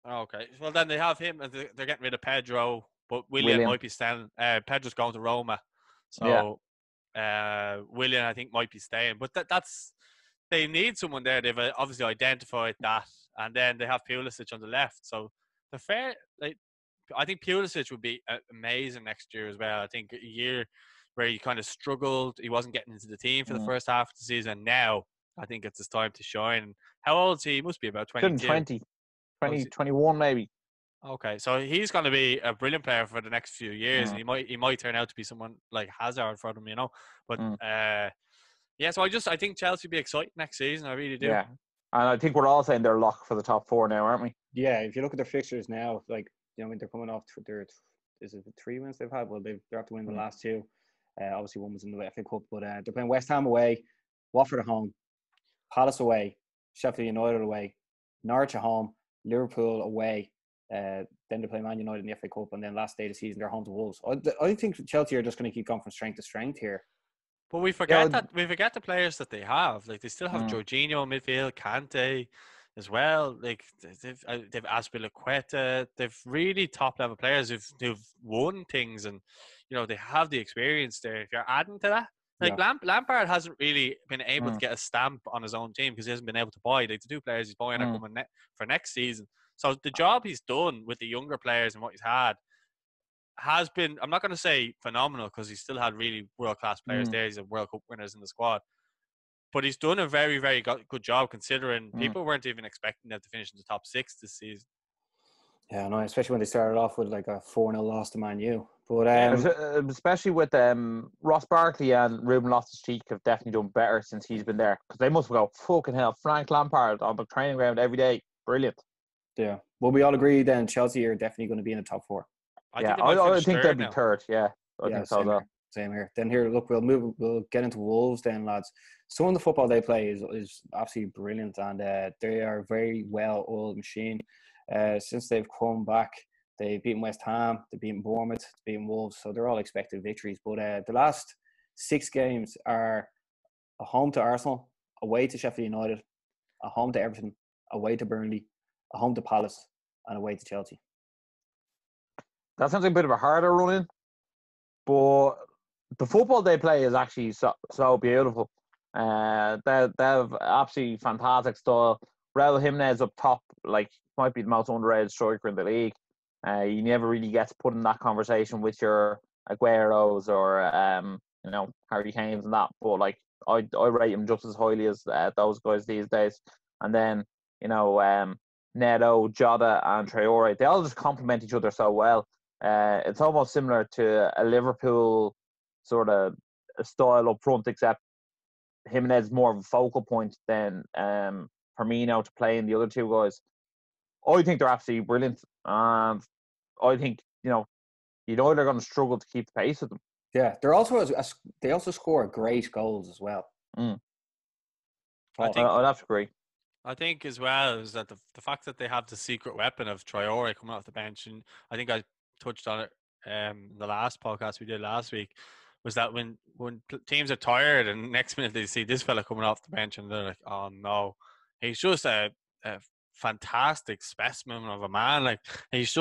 Okay. Well, then they have him. They're getting rid of Pedro, but Willian might be staying. Pedro's going to Roma. So Willian, I think, might be staying. But that's they need someone there. They've obviously identified that. And then they have Pulisic on the left. So the fair, I think Pulisic would be amazing next year as well. I think a year where he kind of struggled. He wasn't getting into the team for the first half of the season. Now, I think it's his time to shine. How old is he? He must be about 22. 21 maybe. Okay, so he's going to be a brilliant player for the next few years. He might turn out to be someone like Hazard for them, But so I think Chelsea will be exciting next season. I really do. Yeah, and I think we're all saying they're locked for the top four now, aren't we? Yeah, if you look at their fixtures now, they're coming off their 3 wins they've had. Well, they're after winning the last two. Obviously, one was in the FA Cup, but they're playing West Ham away, Watford at home, Palace away, Sheffield United away, Norwich at home, Liverpool away. Then they play Man United in the FA Cup, and then last day of the season they're home to Wolves. I think Chelsea are just going to keep going from strength to strength here. But we forget the players that they have. Like they still have Jorginho in midfield, Kante as well. Like they've Azpilicueta. They've really top level players who've won things, and they have the experience there. If you're adding to that, Lampard hasn't really been able to get a stamp on his own team because he hasn't been able to buy. Like the two players he's buying are coming for next season. So the job he's done with the younger players and what he's had has been, I'm not going to say phenomenal because he's still had really world-class players there. He's a World Cup winners in the squad. But he's done a very, very good job considering people weren't even expecting them to finish in the top 6 this season. Yeah, no, especially when they started off with like a 4-0 loss to Man U. But especially with Ross Barkley and Ruben Loftus-Cheek have definitely done better since he's been there, because they must go, fucking hell, Frank Lampard on the training ground every day, brilliant. Yeah, well, we all agree then Chelsea are definitely going to be in the top 4. I think they'll be third. Yeah, I think so. Same here. Then here, look, we'll get into Wolves then, lads. Some of the football they play is absolutely brilliant, and they are a very well-oiled machine. Since they've come back, they've beaten West Ham, they've beaten Bournemouth, they've beaten Wolves, so they're all expected victories. But the last 6 games are a home to Arsenal, away to Sheffield United, a home to Everton, away to Burnley, a home to Palace, and away to Chelsea. That sounds like a bit of a harder run-in, but the football they play is actually so beautiful. They have absolutely fantastic style. Raul Jimenez up top, might be the most underrated striker in the league. You never really get to put in that conversation with your Agueros or Harry Kanes and that. But I rate him just as highly as those guys these days. And then Neto, Jota, and Traore. They all just complement each other so well. It's almost similar to a Liverpool sort of style up front, except Jimenez is more of a focal point than Firmino to play in the other two guys. I think they're absolutely brilliant. And I think, United are going to struggle to keep the pace with them. Yeah, they also score great goals as well. Mm. I think I'd have to agree. I think as well is that the fact that they have the secret weapon of Traore coming off the bench, and I think I touched on it the last podcast we did last week, was that when teams are tired and next minute they see this fella coming off the bench and they're like, oh no, he's just a fantastic specimen of a man. Like he's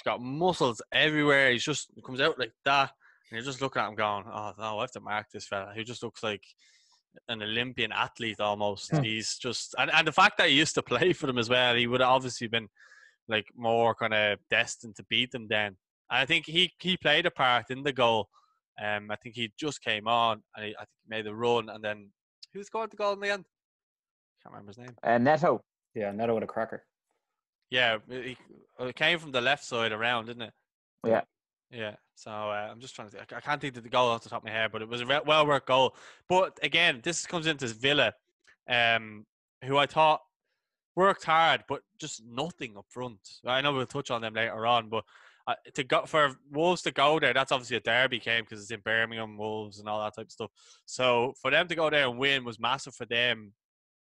got muscles everywhere. He comes out like that, and you're just looking at him going, oh no, I have to mark this fella. He just looks like an Olympian athlete almost. He's just and the fact that he used to play for them as well, he would have obviously been like more kind of destined to beat them then. And I think he played a part in the goal. I think he just came on and I think he made the run, and then who scored the goal in the end? Can't remember his name. Neto. Yeah, Neto with a cracker. Yeah, it came from the left side around, didn't it? Yeah. Yeah, so I'm just trying to think. I can't think of the goal off the top of my head, but it was a well-worked goal. But again, this comes into Villa, who I thought worked hard, but just nothing up front. I know we'll touch on them later on, but for Wolves to go there, that's obviously a derby game because it's in Birmingham, Wolves, and all that type of stuff. So for them to go there and win was massive for them,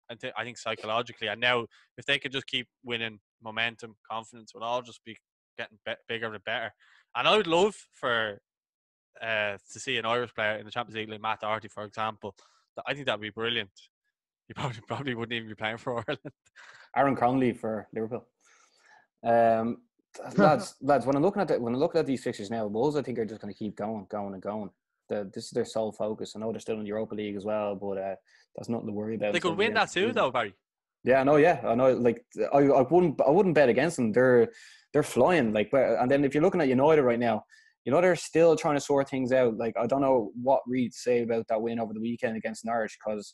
and I think psychologically. And now, if they could just keep winning, momentum, confidence will all just be getting bigger and better. And I would love to see an Irish player in the Champions League like Matt Doherty, for example. I think that would be brilliant. He probably wouldn't even be playing for Ireland. Aaron Conley for Liverpool. Lads, when I'm looking at these fixtures now, Wolves I think are just going to keep going. This is their sole focus. I know they're still in the Europa League as well, but that's nothing to worry about. They could win that too, though, Barry. Yeah, I know. Like I wouldn't bet against them. They're flying. Like, and then if you're looking at United right now, United are still trying to sort things out. Like, I don't know what Reid to say about that win over the weekend against Norwich, because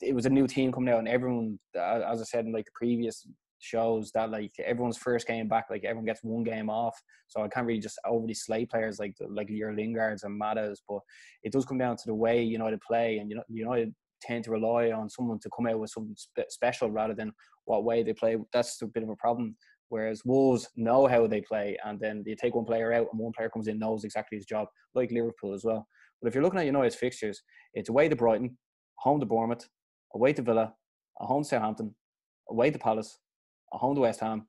it was a new team coming out, and everyone, as I said in like the previous shows, that like everyone's first game back, like everyone gets one game off. So I can't really just overly slate players like your Lingards and Matas, but it does come down to the way United play, and United tend to rely on someone to come out with something special rather than what way they play. That's a bit of a problem. Whereas Wolves know how they play, and then they take one player out and one player comes in, knows exactly his job, like Liverpool as well. But if you're looking at United's fixtures, it's away to Brighton, home to Bournemouth, away to Villa, a home to Southampton, away to Palace, a home to West Ham,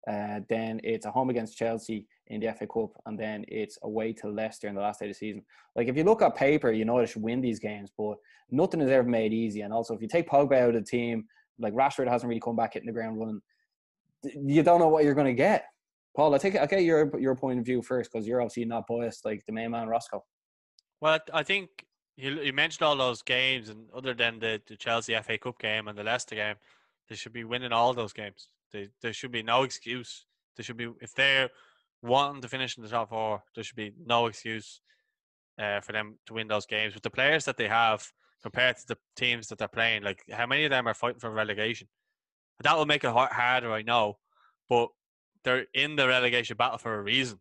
then it's a home against Chelsea in the FA Cup, and then it's away to Leicester in the last day of the season. Like, if you look at paper, United should win these games, but nothing is ever made easy. And also, if you take Pogba out of the team, like Rashford hasn't really come back hitting the ground running, you don't know what you're going to get. Paul, I'll get your point of view first, because you're obviously not biased like the main man, Roscoe. Well, I think you mentioned all those games, and other than the Chelsea FA Cup game and the Leicester game, they should be winning all those games. There should be no excuse. There should be, if they're wanting to finish in the top four, there should be no excuse for them to win those games with the players that they have compared to the teams that they're playing. Like, how many of them are fighting for relegation? That will make it harder, I know, but they're in the relegation battle for a reason,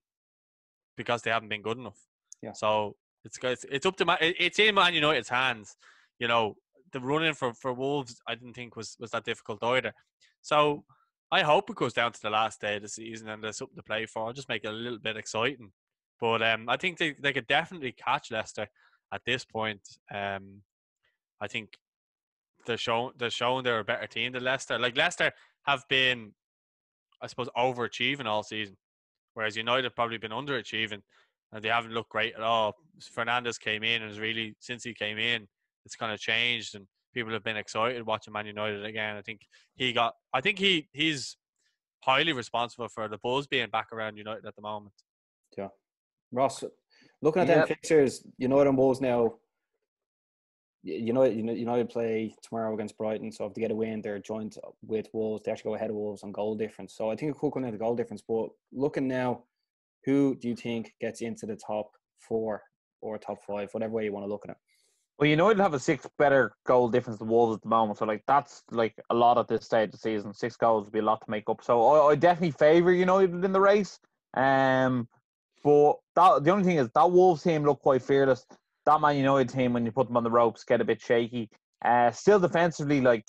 because they haven't been good enough. Yeah. So it's up to it's in Man United's hands. The running for Wolves, I didn't think was that difficult either. So I hope it goes down to the last day of the season and there's something to play for. I'll just make it a little bit exciting. But I think they could definitely catch Leicester at this point. I think they're showing they're a better team than Leicester. Like, Leicester have been, I suppose, overachieving all season, whereas United have probably been underachieving, and they haven't looked great at all. Fernandes came in, and since he came in, it's kind of changed, and people have been excited watching Man United again. I think he's highly responsible for the buzz being back around United at the moment. Yeah, Ross, looking at them fixtures, United and Wolves now. United play tomorrow against Brighton, so if they get a win, they're joined with Wolves. They actually go ahead of Wolves on goal difference. So I think it could come down to goal difference. But looking now, who do you think gets into the top four or top five, whatever way you want to look at it? Well, United have a 6 better goal difference than Wolves at the moment, so like that's like a lot at this stage of the season. 6 goals would be a lot to make up. So I definitely favour United in the race. But the only thing is that Wolves team look quite fearless. That Man United team, when you put them on the ropes, get a bit shaky. Still defensively, like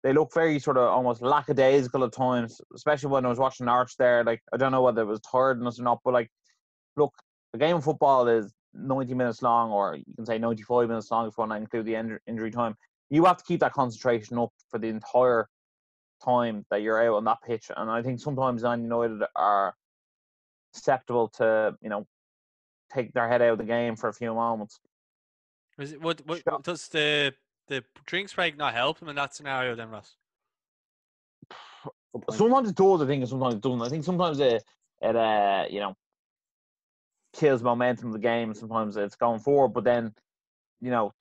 they look very sort of almost lackadaisical at times, especially when I was watching Arch there. Like I don't know whether it was tiredness or not, but like look, the game of football is 90 minutes long, or you can say 95 minutes long if you want to include the injury time. You have to keep that concentration up for the entire time that you're out on that pitch. And I think sometimes Man United are susceptible to, take their head out of the game for a few moments. Is it, what does the drinks break not help them in that scenario then, Ross? Sometimes it does, I think, and sometimes it doesn't. I think sometimes it kills momentum of the game. Sometimes it's going forward, but then,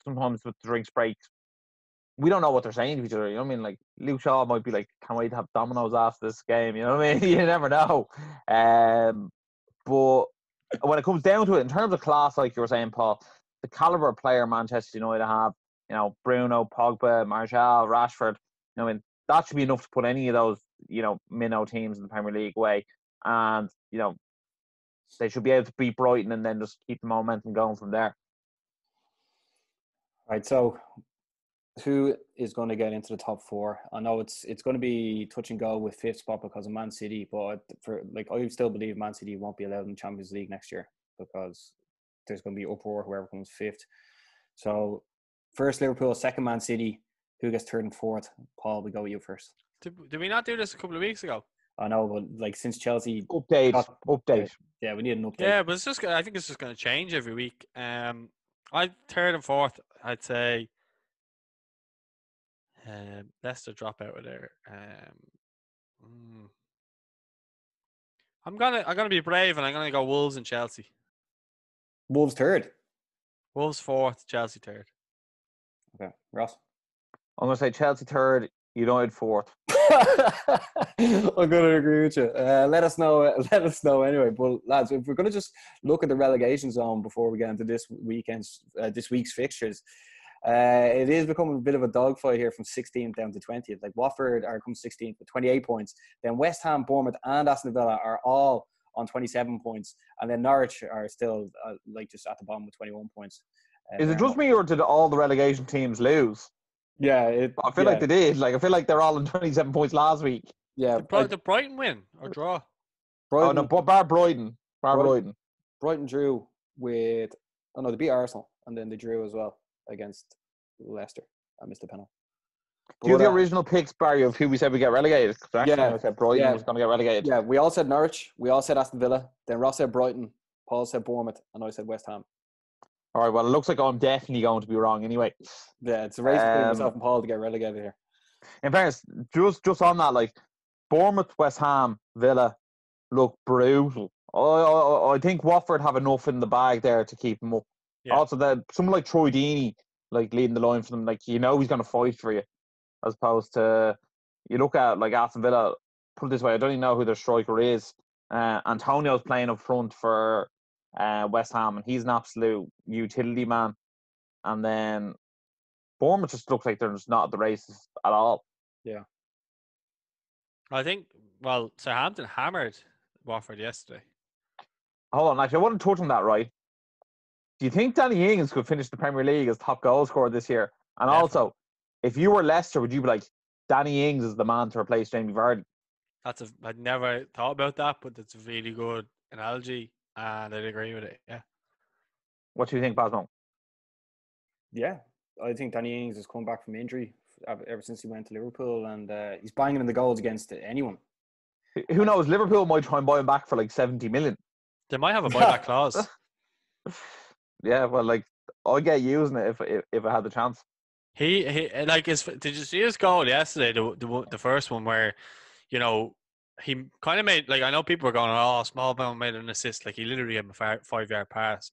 sometimes with the drinks break, we don't know what they're saying to each other. You know what I mean? Like Luke Shaw might be like, "Can't wait to have Domino's after this game." You know what I mean? You never know. But when it comes down to it, in terms of class, like you were saying, Paul, the caliber of player Manchester United have, Bruno, Pogba, Martial, Rashford, that should be enough to put any of those, minnow teams in the Premier League away. And, they should be able to beat Brighton and then just keep the momentum going from there. Right, so who is going to get into the top 4? I know it's going to be touch and go with 5th spot because of Man City, but I still believe Man City won't be allowed in the Champions League next year because there's going to be uproar whoever comes 5th. So first Liverpool, second Man City. Who gets 3rd and 4th? Paul, we go with you first. Did we not do this a couple of weeks ago? I know, but like since Chelsea update. Yeah, we need an update. Yeah, but I think it's just going to change every week. I 3rd and 4th, I'd say. Leicester drop out of there. I'm gonna be brave and I'm gonna go Wolves and Chelsea. Wolves 3rd. Wolves 4th, Chelsea 3rd. Okay, Ross. I'm gonna say Chelsea 3rd, United 4th. I'm gonna agree with you. Let us know. Let us know anyway. But lads, if we're gonna just look at the relegation zone before we get into this week's fixtures, it is becoming a bit of a dogfight here from 16th down to 20th. Like Watford are come 16th with 28 points. Then West Ham, Bournemouth, and Aston Villa are all on 27 points, and then Norwich are still just at the bottom with 21 points. Is it just me, or did all the relegation teams lose? Yeah, I feel like they did. Like I feel like they're all on 27 points last week. Yeah, did Brighton win or draw? Brighton, oh no, bar Brighton. Brighton drew with. Oh no, they beat Arsenal, and then they drew as well against Leicester. I missed the penalty. Do you have the original picks, Barry, of who we said we get relegated? Because I said Brighton was going to get relegated. Yeah, we all said Norwich. We all said Aston Villa. Then Ross said Brighton. Paul said Bournemouth, and I said West Ham. All right, well, it looks like I'm definitely going to be wrong anyway. Yeah, it's a race between myself and Paul to get relegated here. In fairness, just on that, like, Bournemouth, West Ham, Villa look brutal. I think Watford have enough in the bag there to keep them up. Yeah. Also, someone like Troy Deeney, like, leading the line for them, like, he's going to fight for you. As opposed to, you look at, like, Aston Villa, put it this way, I don't even know who their striker is. Antonio's playing up front for West Ham, and he's an absolute utility man. And then Bournemouth just looks like they're just not at the races at all. Yeah. I think, Southampton hammered Watford yesterday. Hold on, actually, I want to touch on that, right? Do you think Danny Ings could finish the Premier League as top goal scorer this year? And definitely. Also, if you were Leicester, would you be like, Danny Ings is the man to replace Jamie Vardy? I'd never thought about that, but it's a really good analogy, and I'd agree with it, yeah. What do you think, Basmo? Yeah, I think Danny Ings has come back from injury ever since he went to Liverpool, and he's banging in the goals against anyone. Who knows? Liverpool might try and buy him back for like 70 million. They might have a buyback clause. Yeah, well, like, I'd get using it if I had the chance. He did you see his goal yesterday? The first one where, he kind of made, like, I know people were going, oh, Smallbone made an assist. Like, he literally gave him a 5-yard pass.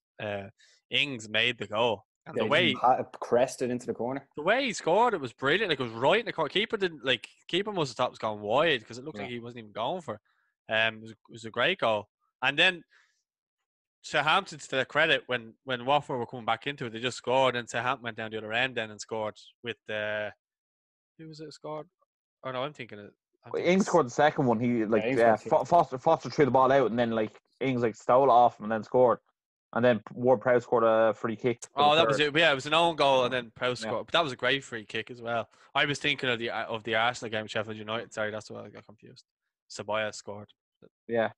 Ings made the goal. And the way he crested into the corner. The way he scored, it was brilliant. Like, it was right in the corner. Keeper must have thought it was going wide because it looked like he wasn't even going for it. It was a great goal. And then Southampton, to their credit, when Watford were coming back into it, they just scored, and Southampton went down the other end then and scored with who was it scored? Oh no, I'm thinking it. Ings scored the second one. He Foster threw the ball out, and then like Ings like stole it off him and then scored, and then Ward-Prowse scored a free kick. Oh, that was it. Yeah, it was an own goal, and then Prowse Yeah. scored. But that was a great free kick as well. I was thinking of the Arsenal game with Sheffield United. Sorry, that's why I got confused. Sabaya scored. Yeah,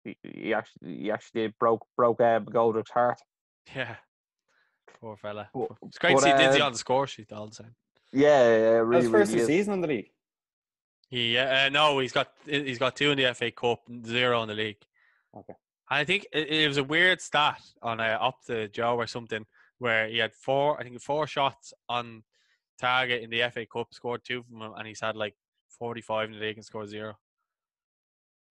he actually did broke McGoldrick's heart. Yeah, poor fella. But, It's great to see Dinsey on the score sheet all the time. Yeah, That really, was first really of the is. season in the league. No, he's got 2 in the FA Cup, 0 in the league. Okay. And I think it was a weird stat on Up the Joe or something where he had 4 shots on target in the FA Cup, scored 2 from them, and he's had like 45 in the league and scored 0.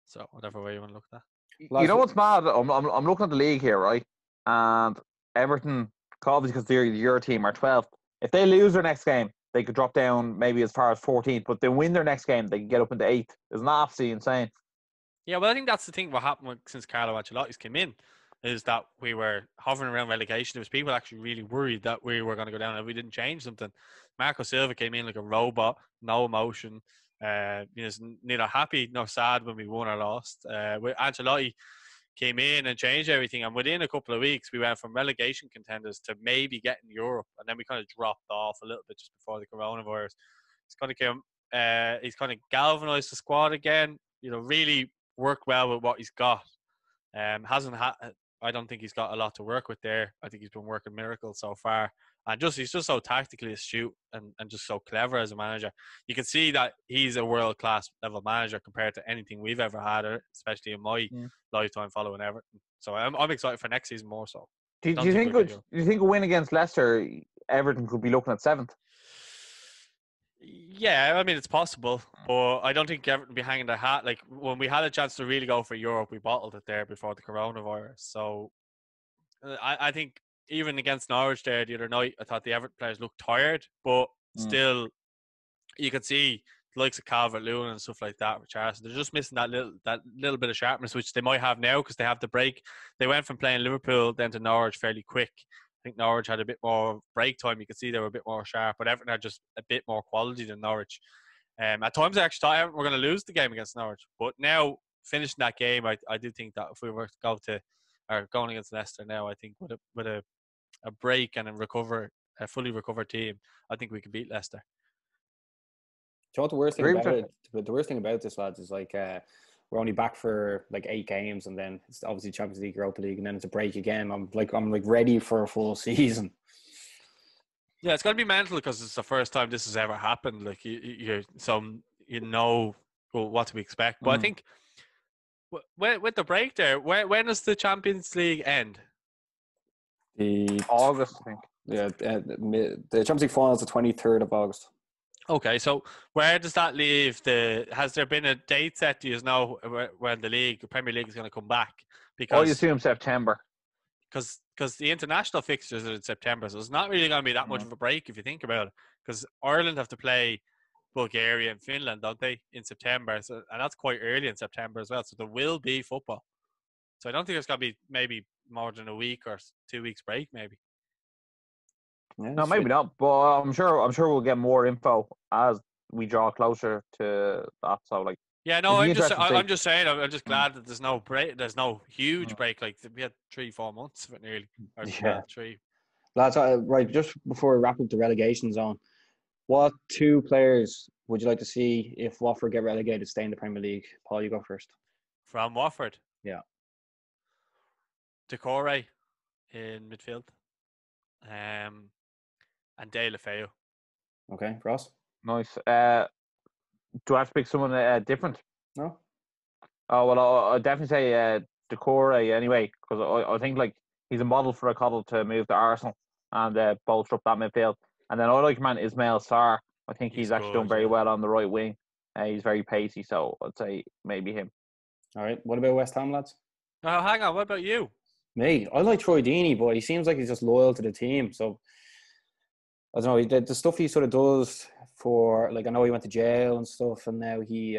So whatever way you want to look at that. You know what's mad? I'm looking at the league here, right? And Everton, obviously because they're your team, are 12th. If they lose their next game, they could drop down maybe as far as 14th. But they win their next game, they can get up into 8th. Isn't that absolutely insane? Yeah, well, I think that's the thing. What happened since Carlo Ancelotti's came in is that we were hovering around relegation. There was people actually really worried that we were going to go down if we didn't change something. Marco Silva came in like a robot, no emotion. Neither happy nor sad when we won or lost. Ancelotti came in and changed everything, and within a couple of weeks, we went from relegation contenders to maybe getting Europe, and then we kind of dropped off a little bit just before the coronavirus. He's kind of galvanized the squad again. Really worked well with what he's got. I don't think he's got a lot to work with there. I think he's been working miracles so far. And he's just so tactically astute and just so clever as a manager. You can see that he's a world-class level manager compared to anything we've ever had, especially in my lifetime following Everton. So I'm excited for next season more so. Do you think a win against Leicester, Everton could be looking at 7th? Yeah, I mean, it's possible, but I don't think Everton will be hanging their hat. Like, when we had a chance to really go for Europe, we bottled it there before the coronavirus. So I think even against Norwich there the other night, I thought the Everton players looked tired, but still, you could see the likes of Calvert-Lewin and stuff like that with Charleston. They're just missing that little bit of sharpness, which they might have now because they have the break. They went from playing Liverpool then to Norwich fairly quick. I think Norwich had a bit more break time. You could see they were a bit more sharp, but Everton had just a bit more quality than Norwich. At times, I actually thought Everton were going to lose the game against Norwich, but now finishing that game, I do think that if we were to going against Leicester now, I think with a break and a fully recovered team, I think we can beat Leicester. Do you know what the worst thing about it? The worst thing about this, lads, is like we're only back for like 8 games, and then it's obviously Champions League, Europa League, and then it's a break again. I'm ready for a full season. Yeah, it's going to be mental because it's the first time this has ever happened. Like you know what to expect. But I think with the break there, when does the Champions League end? August, I think. Yeah, the Champions League final is the 23rd of August. Okay, so where does that leave has there been a date set? Do you know when the Premier League is going to come back? Because you assume September. Because the international fixtures are in September, so it's not really going to be that much of a break if you think about it. Because Ireland have to play Bulgaria and Finland, don't they, in September? So, and that's quite early in September as well. So there will be football. So I don't think there's going to be maybe more than a week or 2 weeks break, maybe. Yeah, no, maybe not. But I'm sure we'll get more info as we draw closer to that. So like. Yeah, no, I'm just saying. I'm just glad that there's no break. There's no huge break. Like we had 3-4 months of it nearly. Yeah, 3. Lads, right. Just before we wrap up the relegation zone, what 2 players would you like to see if Watford get relegated, stay in the Premier League? Paul, you go first. From Watford. Yeah. Decore in midfield. And De La Feu. Okay, Ross. Nice. Do I have to pick someone different? No. Oh well, I'll definitely say Decore anyway, because I think like he's a model for a couple to move to Arsenal and bolster up that midfield. And then I like Ismail Sarr. I think he's actually done very well on the right wing. He's very pacey, so I'd say maybe him. All right. What about West Ham, lads? Oh, hang on. What about you? Me. I like Troy Deeney, but he seems like he's just loyal to the team. So I don't know, the stuff he sort of does for, like, I know he went to jail and stuff, and now he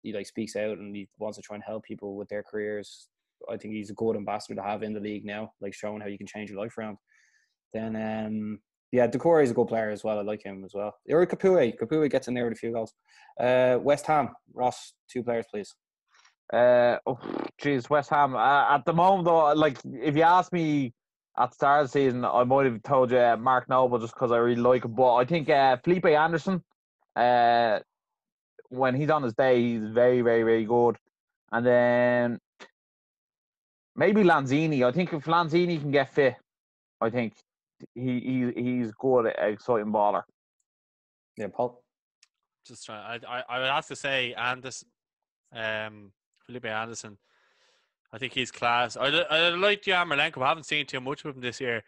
like speaks out and he wants to try and help people with their careers. I think he's a good ambassador to have in the league now, like showing how you can change your life around. Then, Decore is a good player as well. I like him as well. Or Capoue gets in there with a few goals. West Ham, Ross, 2 players, please. West Ham. At the moment, though, like if you asked me at the start of the season, I might have told you Mark Noble just because I really like him. But I think Felipe Anderson, when he's on his day, he's very, very, very good. And then maybe Lanzini. I think if Lanzini can get fit, I think he's good, exciting baller. Yeah, Paul. Just trying. I would have to say Anderson, Felipe Anderson. I think he's class. I like Yarmolenko. I haven't seen too much of him this year,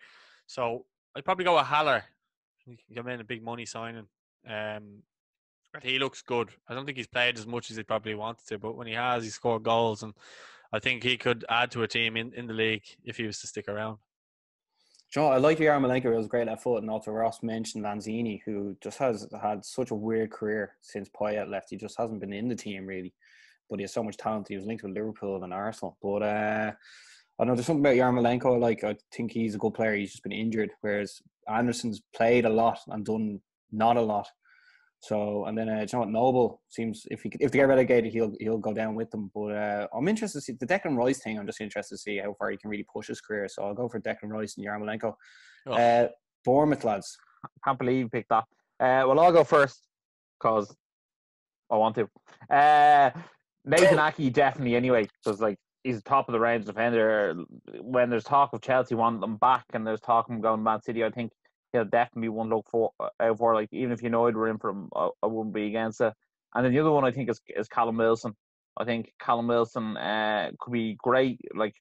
so I'd probably go with Haller. He came in a big money signing. But he looks good. I don't think he's played as much as he probably wanted to, but when he has, he scored goals, and I think he could add to a team in the league if he was to stick around. I like Yarmolenko. It was great at foot, and also Ross mentioned Lanzini, who just has had such a weird career since Payet left. He just hasn't been in the team really, but he has so much talent. He was linked with Liverpool and Arsenal. But I know there's something about Yarmolenko. Like, I think he's a good player. He's just been injured, whereas Anderson's played a lot and done not a lot. So, and then Noble seems if they get relegated, he'll go down with them. But I'm interested to see the Declan Rice thing. I'm just interested to see how far he can really push his career. So I'll go for Declan Rice and Yarmolenko. Bournemouth lads. I can't believe you picked that. Well, I'll go first because I want to. Nathan Ake definitely anyway, because like he's top of the range defender. When there's talk of Chelsea wanting them back and there's talk of him going to Man City, I think he'll definitely be one look for. Like even if United were in for him, I wouldn't be against it. And then the other one I think is Callum Wilson. I think Callum Wilson could be great. Like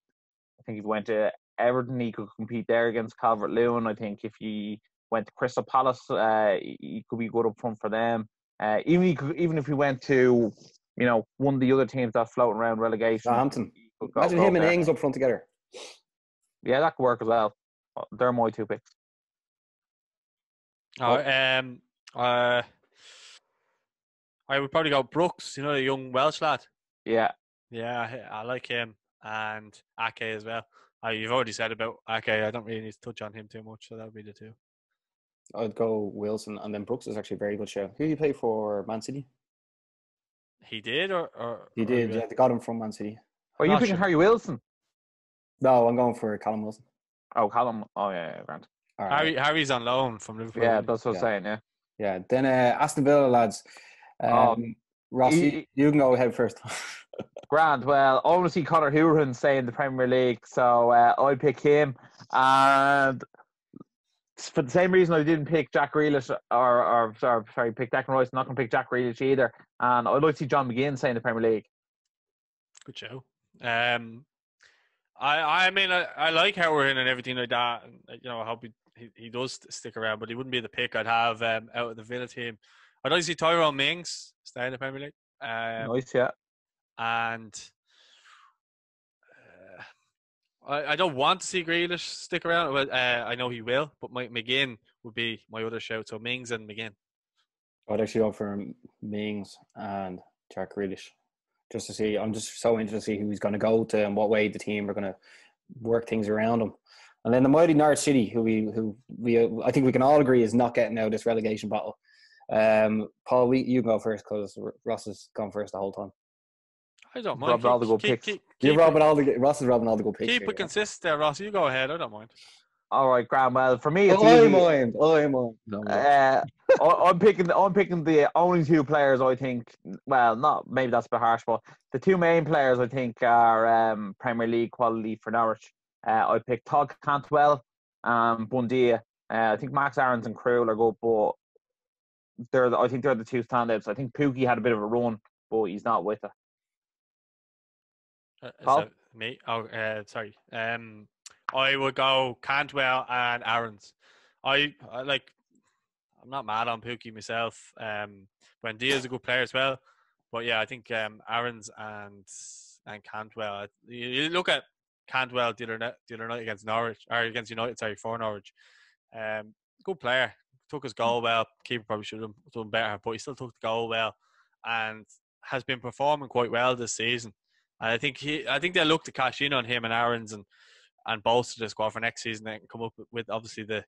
I think if he went to Everton, he could compete there against Calvert-Lewin. I think if he went to Crystal Palace, he could be good up front for them. Even if he went to one of the other teams that's floating around relegation. Southampton. Imagine him and Ings up front together. Yeah, that could work as well. They're my 2 picks. I would probably go Brooks, the young Welsh lad. Yeah, I like him, and Ake as well. You've already said about Ake. I don't really need to touch on him too much, so that would be the 2. I'd go Wilson, and then Brooks is actually a very good show. Who did he play for Man City? He did, or he did. Yeah, they got him from Man City. Are you picking Harry Wilson? No, I'm going for Callum Wilson. Oh, Callum. Oh, yeah, Grant. Harry's on loan from Liverpool. Yeah, that's what I'm saying, yeah. Yeah, then Aston Villa, lads. Ross, you can go ahead first. Grant, well, I want to see Conor Hourihan stay in the Premier League, so I pick him. And for the same reason I didn't pick Jack Grealish, pick Declan Rice, I'm not going to pick Jack Grealish either. And I'd like to see John McGinn stay in the Premier League. Good show. I mean, I like Hourihan and everything like that. And, I hope he does stick around, but he wouldn't be the pick I'd have out of the Villa team. I'd like to see Tyrone Mings stay in the Premier League. Nice, yeah. And I don't want to see Grealish stick around, but I know he will. But McGinn would be my other shout. So Mings and McGinn. I'd actually go for Mings and Jack Grealish. Just to see, I'm just so interested to see who he's going to go to and what way the team are going to work things around him. And then the mighty Norwich City, who we I think we can all agree is not getting out of this relegation battle. Paul, you can go first because Ross has gone first the whole time. I don't mind. Ross is robbing all the good picks. Keep it consistent there, Ross. You go ahead. I don't mind. All right, Graham. Well, for me, it's I mind. No, I'm picking the only 2 players I think. Well, not maybe that's a bit harsh, but the 2 main players I think are Premier League quality for Norwich. I picked Todd Cantwell and Bundia. I think Max Aarons and Krul are good, but I think they're the 2 standouts. I think Pookie had a bit of a run, but he's not with it. Is me? Oh, sorry. I would go Cantwell and Aarons. I'm not mad on Pookie myself. Buendia is a good player as well, but yeah, I think Aarons and Cantwell. You look at Cantwell the other night against Norwich or against United. Sorry, for Norwich. Good player. Took his goal well. Keeper probably should have done better, but he still took the goal well and has been performing quite well this season. And I think they'll look to cash in on him and Aaron's and bolster the squad for next season and come up with obviously the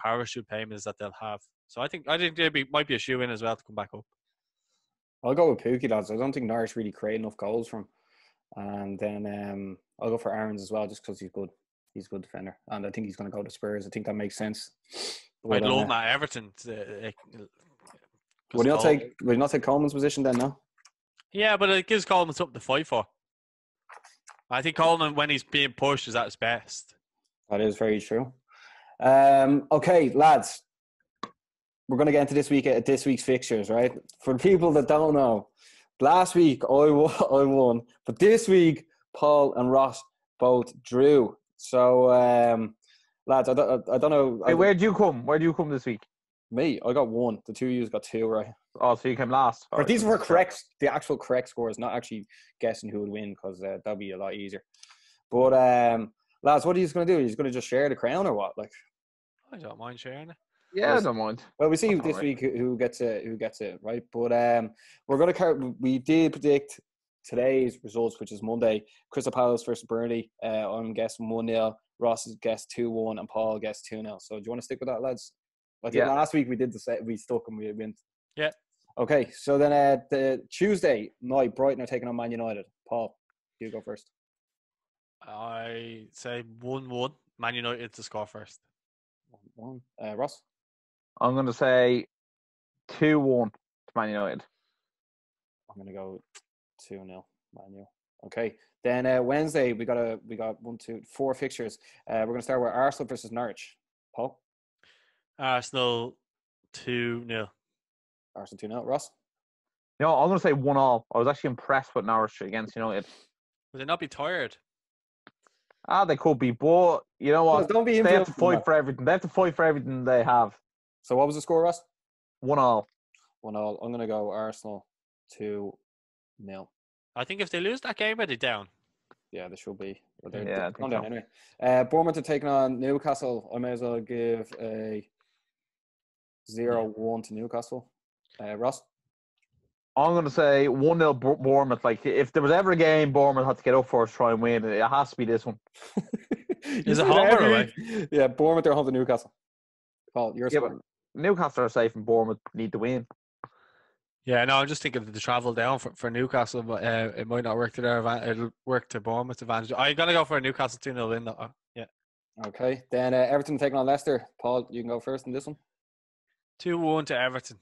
parachute payments that they'll have. So I think they might be a shoe in as well to come back up. I'll go with Pookie, lads. I don't think Norwich really create enough goals from. And then I'll go for Aaron's as well, just because he's good. He's a good defender, and I think he's going to go to Spurs. I think that makes sense. I'd love Matt Everton. Would you not take Coleman's position then? No. Yeah, but it gives Coleman something to fight for. I think Coleman, when he's being pushed, is at his best. That is very true. Okay, lads, we're going to get into this week's fixtures, right? For the people that don't know, last week I won, but this week Paul and Ross both drew. So, lads, I don't know. Hey, where'd you come? Where'd you come this week? Me, I got 1. The 2 of you got 2, right? Oh, so you came last. But these were correct, the actual correct scores, not actually guessing who would win, because that'd be a lot easier. But, lads, what are you going to do? Are you going to just share the crown or what? Like, I don't mind sharing it. Yeah, I don't mind. Well, we see this week who gets it, right? But we did predict today's results, which is Monday. Crystal Palace versus Burnley. I'm guessing 1-0. Ross has guessed 2-1, and Paul guessed 2-0. So do you want to stick with that, lads? I think last week we did the set. We stuck and we went. Yeah. Okay, so then the Tuesday night, Brighton are taking on Man United. Paul, you go first. I say 1-1. Man United to score first. 1-1. Ross? I'm going to say 2-1 to Man United. I'm going to go 2-0 Man U. Okay. Then Wednesday we got 4 fixtures. We're going to start with Arsenal versus Norwich. Paul? Arsenal 2-0. Arsenal 2-0. Ross? No, I'm going to say 1-1. I was actually impressed with Norwich against United. Would they not be tired? They could be, but you know what? Don't be they have to fight for everything. They have to fight for everything they have. So what was the score, Ross? 1-1. 1-1. I'm going to go Arsenal 2-0. I think if they lose that game, are they down? Yeah, they should be. But they're down anyway. Bournemouth are taking on Newcastle. I may as well give a 0-1 to Newcastle. Ross? I'm going to say 1-0 Bournemouth. Like, if there was ever a game Bournemouth had to get up for to try and win, it has to be this one. Is it home or away? Yeah, Bournemouth are home to Newcastle. Paul, your score. But Newcastle are safe and Bournemouth need to win. Yeah, no, I'm just thinking of the travel down for Newcastle, but it might not work to their advantage. It'll work to Bournemouth's advantage. I'm going to go for a Newcastle 2-0 win, though. Yeah. Okay. Then Everton taking on Leicester. Paul, you can go first in this one. 2-1 to Everton.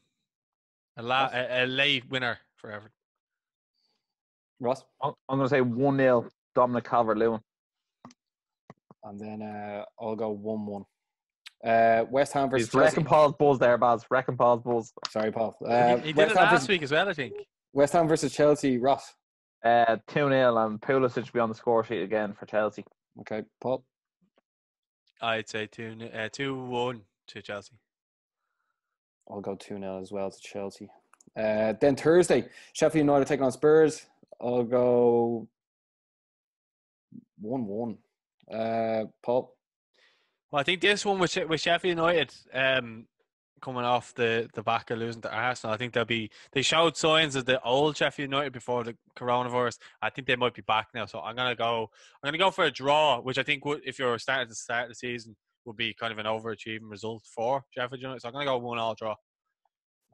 A late winner for Everton. Ross? I'm going to say 1-0 Dominic Calvert-Lewin. And then I'll go 1-1. West Ham versus Chelsea. Wrecking Paul's buzz there, Baz. Wrecking Paul's buzz. Sorry, Paul. He did it last week as well, I think. West Ham versus Chelsea. Ross? 2-0 and Pulisic will be on the score sheet again for Chelsea. Okay, Paul? I'd say 2-1 to Chelsea. I'll go 2-0 as well to Chelsea. Then Thursday, Sheffield United taking on Spurs. I'll go 1-1. Paul? Well, I think this one with Sheffield United coming off the back of losing to Arsenal, I think they showed signs of the old Sheffield United before the coronavirus. I think they might be back now, so I'm gonna go for a draw, which I think would, if you're starting to start the season, would be kind of an overachieving result for Sheffield United. So I'm gonna go 1-1 draw.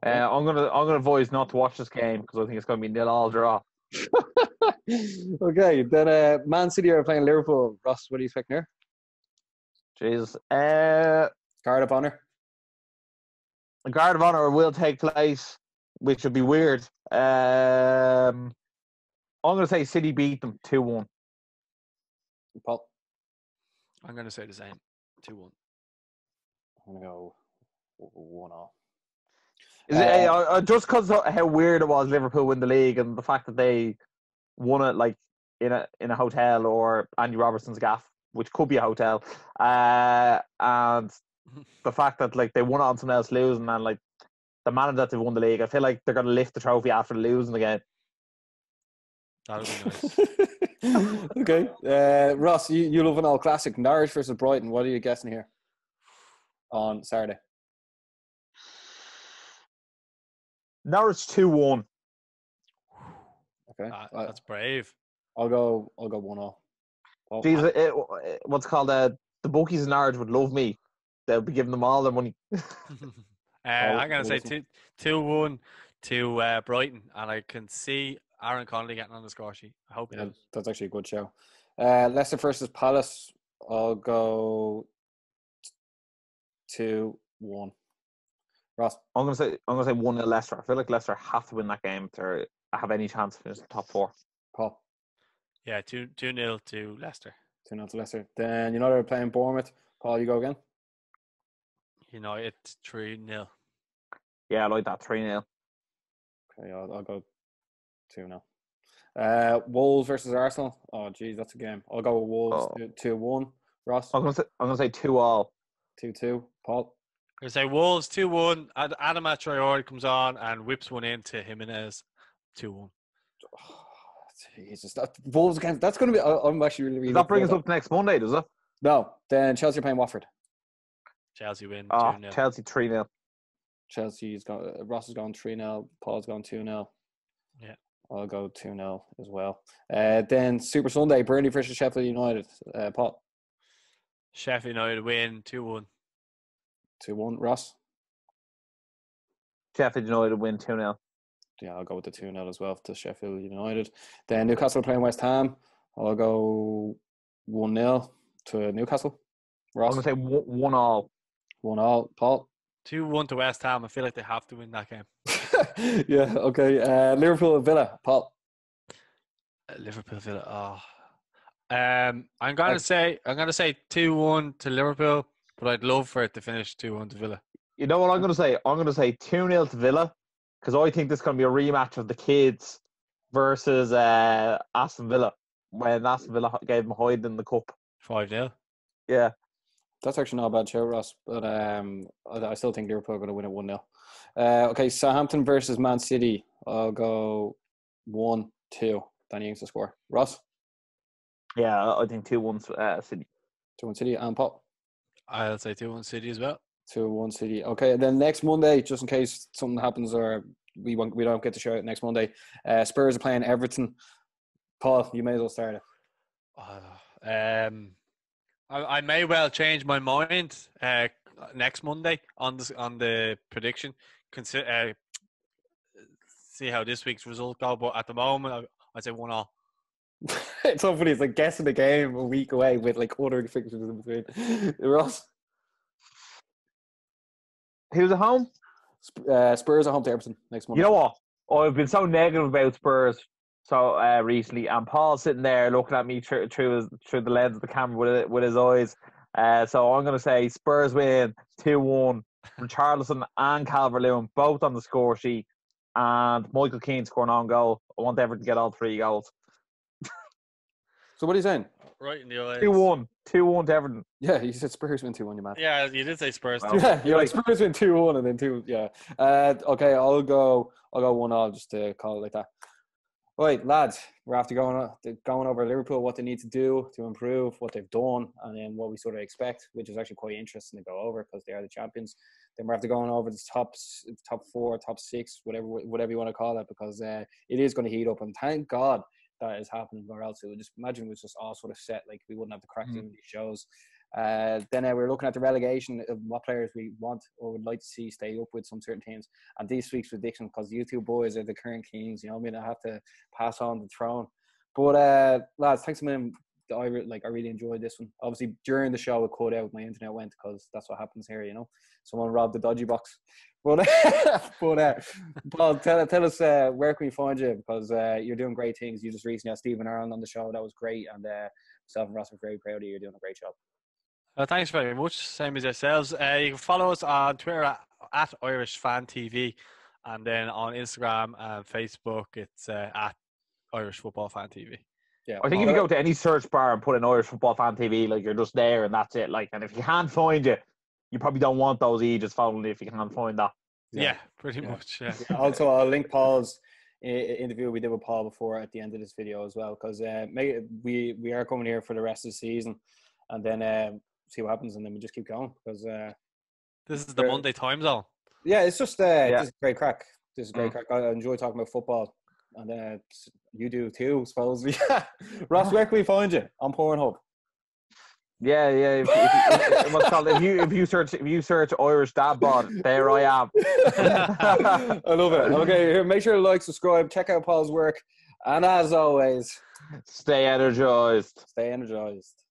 I'm gonna voice not to watch this game because I think it's gonna be 0-0 draw. Okay, then Man City are playing Liverpool. Ross, what do you expect there? Jesus. Guard of honour. A guard of honour will take place, which would be weird. I'm going to say City beat them 2-1. Paul? I'm going to say the same, 2-1. I'm going to go 1-0. Is it just because how weird it was Liverpool win the league and the fact that they won it like in a hotel or Andy Robertson's gaff, which could be a hotel, and the fact that like they won it on someone else losing, and like the manner that they won the league, I feel like they're going to lift the trophy after losing again. That would be nice. Okay, Ross, you love an old classic, Norwich versus Brighton. What are you guessing here on Saturday? Norwich 2-1. Okay, that's brave. I'll go 1-0. Well, Jeez, what's called the bookies in Ireland would love me. They'll be giving them all their money. I'm going to say 2-1 to Brighton, and I can see Aaron Connolly getting on the score sheet. I hope he does. That's actually a good show. Leicester versus Palace. I'll go 2-1. Ross? I'm gonna say 1-0 Leicester. I feel like Leicester have to win that game to have any chance to finish the top 4. Paul? Yeah, 2-0 to Leicester. 2-0 to Leicester. Then United are playing Bournemouth. Paul, you go again? United 3-0. Yeah, I like that 3-0. Okay, I'll go 2-0. Wolves versus Arsenal. Oh, geez, that's a game. I'll go with Wolves 2-1. Ross? I'm gonna say 2-2. 2-2. Paul? I'm going to say Wolves 2-1. Adama Traore comes on and whips one into Jimenez 2-1. Oh, Jesus, Wolves again. That's going to be. I'm actually really. Does that bring us up next Monday? Does it? No. Then Chelsea are playing Watford. Chelsea win 2-0. Chelsea 3-0. Chelsea's got Ross has gone 3-0. Paul's gone 2-0. Yeah. I'll go 2-0 as well. Then Super Sunday, Burnley versus Sheffield United. Paul? Sheffield United win 2-1. 2-1. Ross? Sheffield United win 2-0. Yeah, I'll go with the 2-0 as well to Sheffield United. Then Newcastle are playing West Ham. I'll go 1-0 to Newcastle. Ross? I'm going to say 1-1. 1-1. Paul? 2-1 to West Ham. I feel like they have to win that game. Yeah, okay. Liverpool and Villa. Paul? Liverpool Villa. I'm gonna say 2-1 to Liverpool, but I'd love for it to finish 2-1 to Villa. You know what I'm going to say? I'm going to say 2-0 to Villa, because I think this is going to be a rematch of the kids versus Aston Villa, when Aston Villa gave them Hyde in the cup. 5-0. Yeah. That's actually not a bad show, Ross, but I still think Liverpool are going to win it 1-0. Okay, Southampton versus Man City. I'll go 1-2. Danny Ings to score. Ross? Yeah, I think 2-1 City. 2-1 City. And Paul? I'll say 2-1 City as well. 2-1 City. Okay, then next Monday, just in case something happens or we don't get to show it next Monday, Spurs are playing Everton. Paul, you may as well start it. I may well change my mind next Monday on the prediction. See how this week's result go, but at the moment, I'd say 1-1. It's so funny. It's like guessing the game a week away with like other fixtures in between. Ross? Who's at home? Spurs are home to Everton next Monday. You know what? I've been so negative about Spurs recently, and Paul's sitting there looking at me through the lens of the camera with his eyes. So I'm going to say Spurs win 2-1 from Charleston and Calvert-Lewin, both on the score sheet, and Michael Keane scoring on goal. I want Everton to get all 3 goals. So what are you saying? Right in the eyes. 2-1 to Everton. Yeah, you said Spurs win 2-1, you man. Yeah, you did say Spurs. Well, Yeah, you're like Spurs win 2-1 and then 2. Yeah. Okay, I'll go 1-0 just to call it like that. Right, lads, we're after going over Liverpool, what they need to do to improve, what they've done, and then what we sort of expect, which is actually quite interesting to go over because they are the champions. Then we're after going over the top 4, top 6, whatever you want to call it, because it is going to heat up. And thank God that is happening, or else it would just imagine it was just all sort of set, like we wouldn't have to crack doing these shows. Then we're looking at the relegation of what players we want or would like to see stay up with some certain teams. And this week's prediction, because you two boys are the current kings, you know what I mean? I have to pass on the throne. But lads, thanks a million. I really enjoyed this one. Obviously, during the show, it cut out. My internet went because that's what happens here, you know. Someone robbed the dodgy box. But Paul, tell us where can we find you, because you're doing great things. You just recently had Stephen Ireland on the show. That was great, and myself and Ross are very proud of you. You're doing a great job. Thanks very much. Same as yourselves. You can follow us on Twitter at Irish Fan TV, and then on Instagram and Facebook, it's at Irish Football Fan TV. Yeah, I think if you go to any search bar and put in Irish Football Fan TV, like you're just there and that's it. Like, and if you can't find it, you probably don't want those just following if you can't find that. Yeah, pretty much. Yeah. Also, I'll link Paul's interview we did with Paul before at the end of this video as well, because we are coming here for the rest of the season, and then see what happens, and then we just keep going, because this is the Monday time zone. Yeah, it's just this is great crack. This is great crack. I enjoy talking about football, and You do too, supposedly. Ross, where can we find you? On Pornhub. Yeah. What's called if you search Irish dad bod, there I am. I love it. Okay, here, make sure to like, subscribe, check out Paul's work, and as always, Stay energized. stay energized.